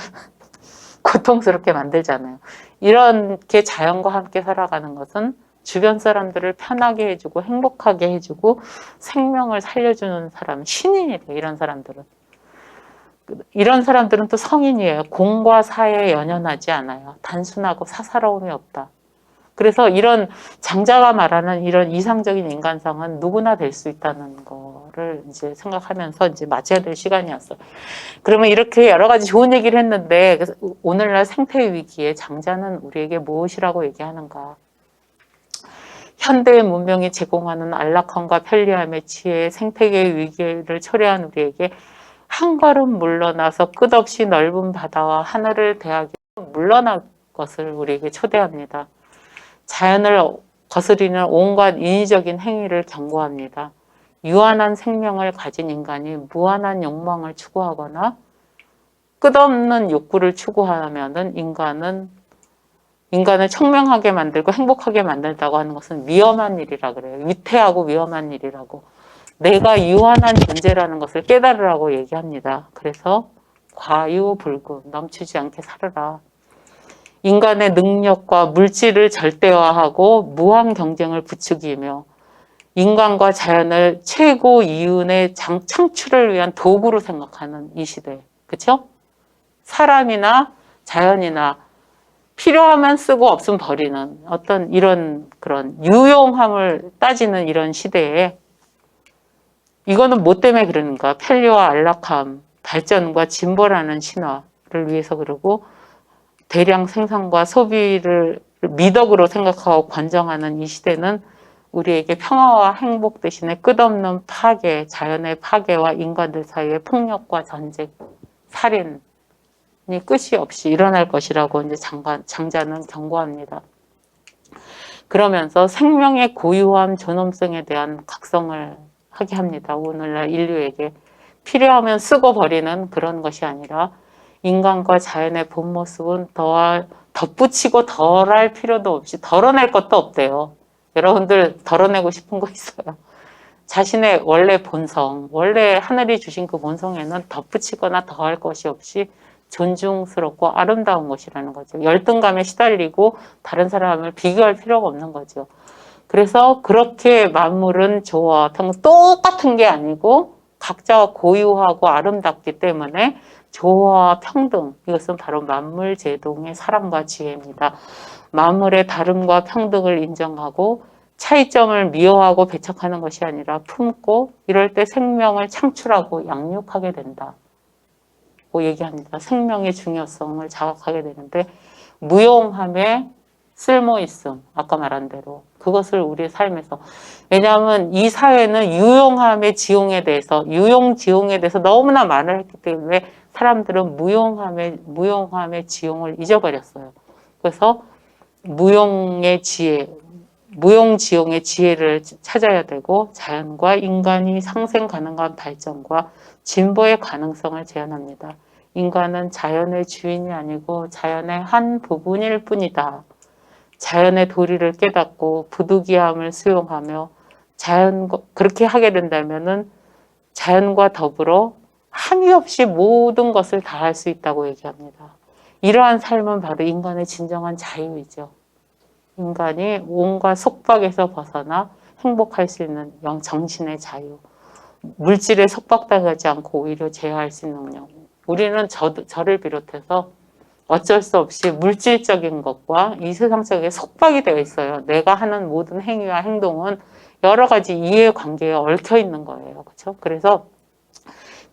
고통스럽게 만들잖아요. 이렇게 자연과 함께 살아가는 것은 주변 사람들을 편하게 해주고 행복하게 해주고 생명을 살려주는 사람, 신인이 돼요. 이런 사람들은 또 성인이에요. 공과 사에 연연하지 않아요. 단순하고 사사로움이 없다. 그래서 이런 장자가 말하는 이런 이상적인 인간상은 누구나 될 수 있다는 거를 이제 생각하면서 이제 마쳐야 될 시간이었어요. 그러면 이렇게 여러 가지 좋은 얘기를 했는데 오늘날 생태 위기에 장자는 우리에게 무엇이라고 얘기하는가? 현대의 문명이 제공하는 안락함과 편리함에 취해 생태계의 위기를 초래한 우리에게 한 걸음 물러나서 끝없이 넓은 바다와 하늘을 대하기 물러날 것을 우리에게 초대합니다. 자연을 거스리는 온갖 인위적인 행위를 경고합니다. 유한한 생명을 가진 인간이 무한한 욕망을 추구하거나 끝없는 욕구를 추구하면은 인간을 청명하게 만들고 행복하게 만든다고 하는 것은 위험한 일이라 그래요. 위태하고 위험한 일이라고. 내가 유한한 존재라는 것을 깨달으라고 얘기합니다. 그래서 과유불급, 넘치지 않게 살아라. 인간의 능력과 물질을 절대화하고 무한 경쟁을 부추기며 인간과 자연을 최고 이윤의 창출을 위한 도구로 생각하는 이 시대. 그렇죠? 사람이나 자연이나 필요하면 쓰고 없으면 버리는 어떤 이런 그런 유용함을 따지는 이런 시대에 이거는 뭐 때문에 그러는가? 편리와 안락함, 발전과 진보라는 신화를 위해서 그러고 대량 생산과 소비를 미덕으로 생각하고 관정하는 이 시대는 우리에게 평화와 행복 대신에 끝없는 파괴, 자연의 파괴와 인간들 사이의 폭력과 전쟁, 살인이 끝이 없이 일어날 것이라고 이제 장자는 경고합니다. 그러면서 생명의 고유함, 존엄성에 대한 각성을 하게 합니다. 오늘날 인류에게 필요하면 쓰고 버리는 그런 것이 아니라 인간과 자연의 본 모습은 덧붙이고 덜할 필요도 없이 덜어낼 것도 없대요. 여러분들 덜어내고 싶은 거 있어요? 자신의 원래 본성, 원래 하늘이 주신 그 본성에는 덧붙이거나 더할 것이 없이 존중스럽고 아름다운 것이라는 거죠. 열등감에 시달리고 다른 사람을 비교할 필요가 없는 거죠. 그래서 그렇게 만물은 저와 똑같은 게 아니고 각자 고유하고 아름답기 때문에 조화와 평등, 이것은 바로 만물제동의 사랑과 지혜입니다. 만물의 다름과 평등을 인정하고 차이점을 미워하고 배척하는 것이 아니라 품고 이럴 때 생명을 창출하고 양육하게 된다고 얘기합니다. 생명의 중요성을 자각하게 되는데 무용함의 쓸모있음, 아까 말한 대로 그것을 우리의 삶에서, 왜냐하면 이 사회는 유용함의 지용에 대해서, 유용지용에 대해서 너무나 말을 했기 때문에 사람들은 무용함의 지용을 잊어버렸어요. 그래서 무용의 지혜, 무용지용의 지혜를 찾아야 되고 자연과 인간이 상생 가능한 발전과 진보의 가능성을 제안합니다. 인간은 자연의 주인이 아니고 자연의 한 부분일 뿐이다. 자연의 도리를 깨닫고 부득이함을 수용하며 그렇게 하게 된다면은 자연과 더불어 한이 없이 모든 것을 다 할 수 있다고 얘기합니다. 이러한 삶은 바로 인간의 진정한 자유이죠. 인간이 온갖 속박에서 벗어나 행복할 수 있는 정신의 자유. 물질에 속박당하지 않고 오히려 제어할 수 있는 능력. 우리는 저를 비롯해서 어쩔 수 없이 물질적인 것과 이 세상 속에 속박이 되어 있어요. 내가 하는 모든 행위와 행동은 여러 가지 이해관계에 얽혀 있는 거예요. 그렇죠? 그래서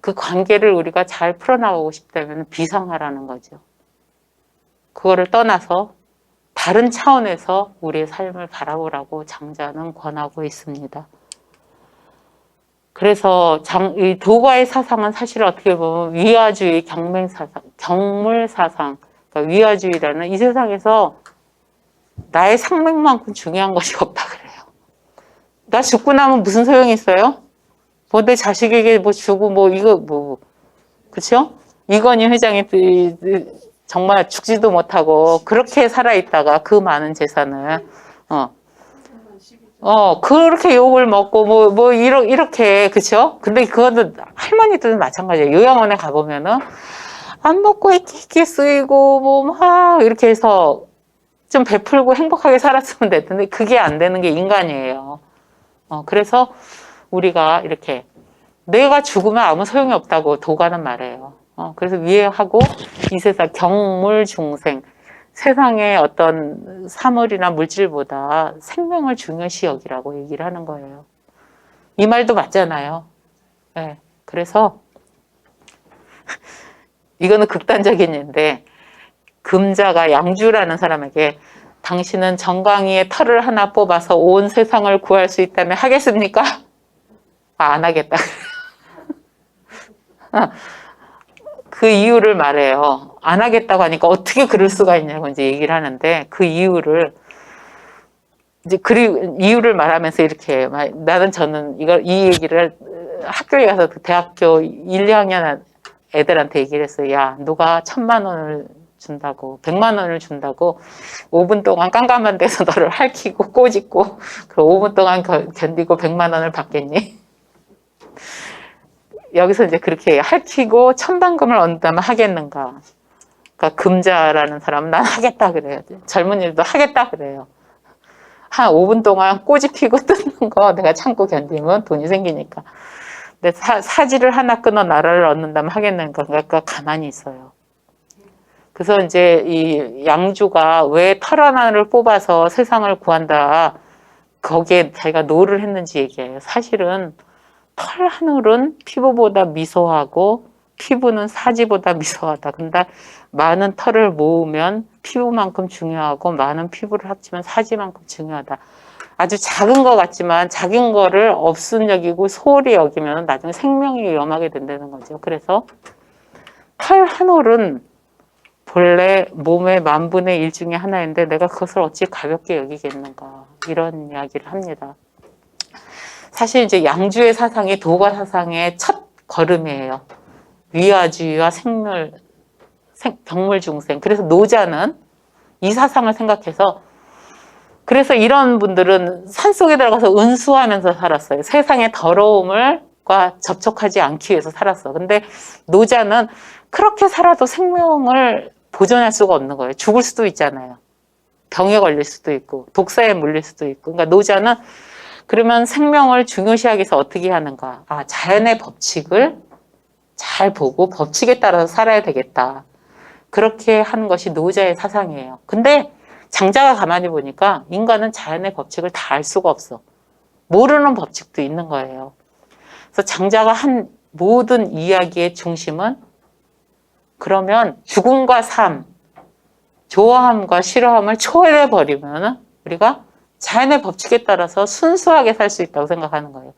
그 관계를 우리가 잘 풀어나가고 싶다면 비상하라는 거죠. 그거를 떠나서 다른 차원에서 우리의 삶을 바라보라고 장자는 권하고 있습니다. 그래서 이 도가의 사상은 사실 어떻게 보면 위화주의, 경물사상, 그러니까 위화주의라는 이 세상에서 나의 생명만큼 중요한 것이 없다 그래요. 나 죽고 나면 무슨 소용이 있어요? 뭐 내 자식에게 뭐 주고 뭐 이거 뭐, 그렇죠? 이건희 회장이 정말 죽지도 못하고 그렇게 살아있다가 그 많은 재산을 그렇게 욕을 먹고 이렇게, 그쵸? 근데 그거는 할머니들은 마찬가지예요. 요양원에 가보면은 안 먹고 이렇게 쓰이고 뭐 막 이렇게 해서 좀 베풀고 행복하게 살았으면 됐는데 그게 안 되는 게 인간이에요. 그래서 우리가 이렇게 내가 죽으면 아무 소용이 없다고 도가는 말해요. 그래서 이해하고 이 세상 경물중생, 세상의 어떤 사물이나 물질보다 생명을 중요시 여기라고 얘기를 하는 거예요. 이 말도 맞잖아요. 네. 그래서 이거는 극단적인 예인데 금자가 양주라는 사람에게 당신은 정강이의 털을 하나 뽑아서 온 세상을 구할 수 있다면 하겠습니까? 안 하겠다. 그 이유를 말해요. 안 하겠다고 하니까 어떻게 그럴 수가 있냐고 이제 얘기를 하는데 그 이유를 이유를 말하면서 이렇게 저는 이 얘기를 학교에 가서 대학교 1, 2학년 애들한테 얘기를 했어요. 야, 누가 1,000만 원을 준다고 100만 원을 준다고 5분 동안 깜깜한 데서 너를 핥히고 꼬집고 그 5분 동안 견디고 100만 원을 받겠니? 여기서 이제 그렇게 핥히고 천당금을 얻는다면 하겠는가? 그러니까 금자라는 사람은 난 하겠다 그래요. 젊은이들도 하겠다 그래요. 한 5분 동안 꼬집히고 뜯는 거 내가 참고 견디면 돈이 생기니까. 근데 사지를 하나 끊어 나라를 얻는다면 하겠는가? 그러니까 가만히 있어요. 그래서 이제 이 양주가 왜 털 하나를 뽑아서 세상을 구한다. 거기에 자기가 노를 했는지 얘기해요. 사실은 털 한 올은 피부보다 미소하고 피부는 사지보다 미소하다. 근데 많은 털을 모으면 피부만큼 중요하고 많은 피부를 합치면 사지만큼 중요하다. 아주 작은 것 같지만 작은 거를 없음 여기고 소홀히 여기면 나중에 생명이 위험하게 된다는 거죠. 그래서 털 한 올은 본래 몸의 10,000분의 1 중에 하나인데 내가 그것을 어찌 가볍게 여기겠는가. 이런 이야기를 합니다. 사실 이제 양주의 사상이 도가 사상의 첫 걸음이에요. 위화주의와 경물중생. 그래서 노자는 이 사상을 생각해서 그래서 이런 분들은 산속에 들어가서 은수하면서 살았어요. 세상의 더러움과 접촉하지 않기 위해서 살았어. 근데 노자는 그렇게 살아도 생명을 보존할 수가 없는 거예요. 죽을 수도 있잖아요. 병에 걸릴 수도 있고 독사에 물릴 수도 있고. 그러니까 노자는 그러면 생명을 중요시하기 위해서 어떻게 하는가? 자연의 법칙을 잘 보고 법칙에 따라서 살아야 되겠다. 그렇게 하는 것이 노자의 사상이에요. 근데 장자가 가만히 보니까 인간은 자연의 법칙을 다 알 수가 없어. 모르는 법칙도 있는 거예요. 그래서 장자가 한 모든 이야기의 중심은 그러면 죽음과 삶, 좋아함과 싫어함을 초월해버리면 우리가 자연의 법칙에 따라서 순수하게 살 수 있다고 생각하는 거예요.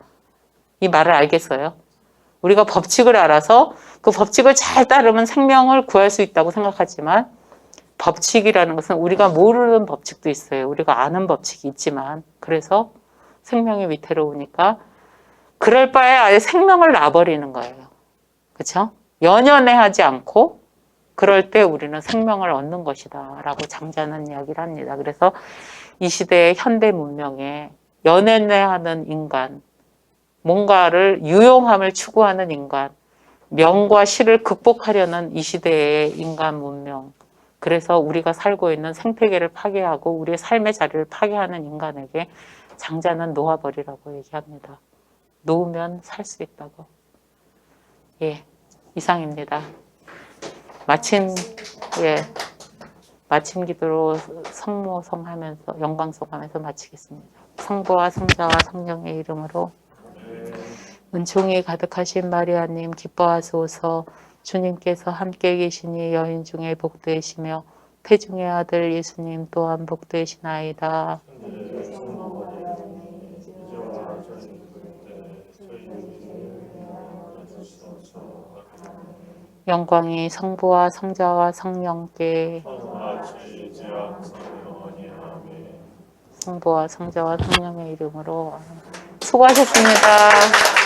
이 말을 알겠어요? 우리가 법칙을 알아서 그 법칙을 잘 따르면 생명을 구할 수 있다고 생각하지만 법칙이라는 것은 우리가 모르는 법칙도 있어요. 우리가 아는 법칙이 있지만 그래서 생명이 위태로우니까 그럴 바에 아예 생명을 놔버리는 거예요. 그렇죠? 연연해하지 않고 그럴 때 우리는 생명을 얻는 것이다 라고 장자는 이야기를 합니다. 그래서 이 시대의 현대 문명에 연연해하는 인간, 뭔가를 유용함을 추구하는 인간, 명과 실을 극복하려는 이 시대의 인간 문명, 그래서 우리가 살고 있는 생태계를 파괴하고 우리의 삶의 자리를 파괴하는 인간에게 장자는 놓아버리라고 얘기합니다. 놓으면 살 수 있다고. 예, 이상입니다. 마침 기도로 성모성하면서 영광송하면서 마치겠습니다. 성부와 성자와 성령의 이름으로 은총이 가득하신 마리아님 기뻐하소서. 주님께서 함께 계시니 여인 중에 복되시며 태중의 아들 예수님 또한 복되시나이다. 영광이 성부와 성자와 성령께 성부와 성자와 성령의 이름으로 수고하셨습니다.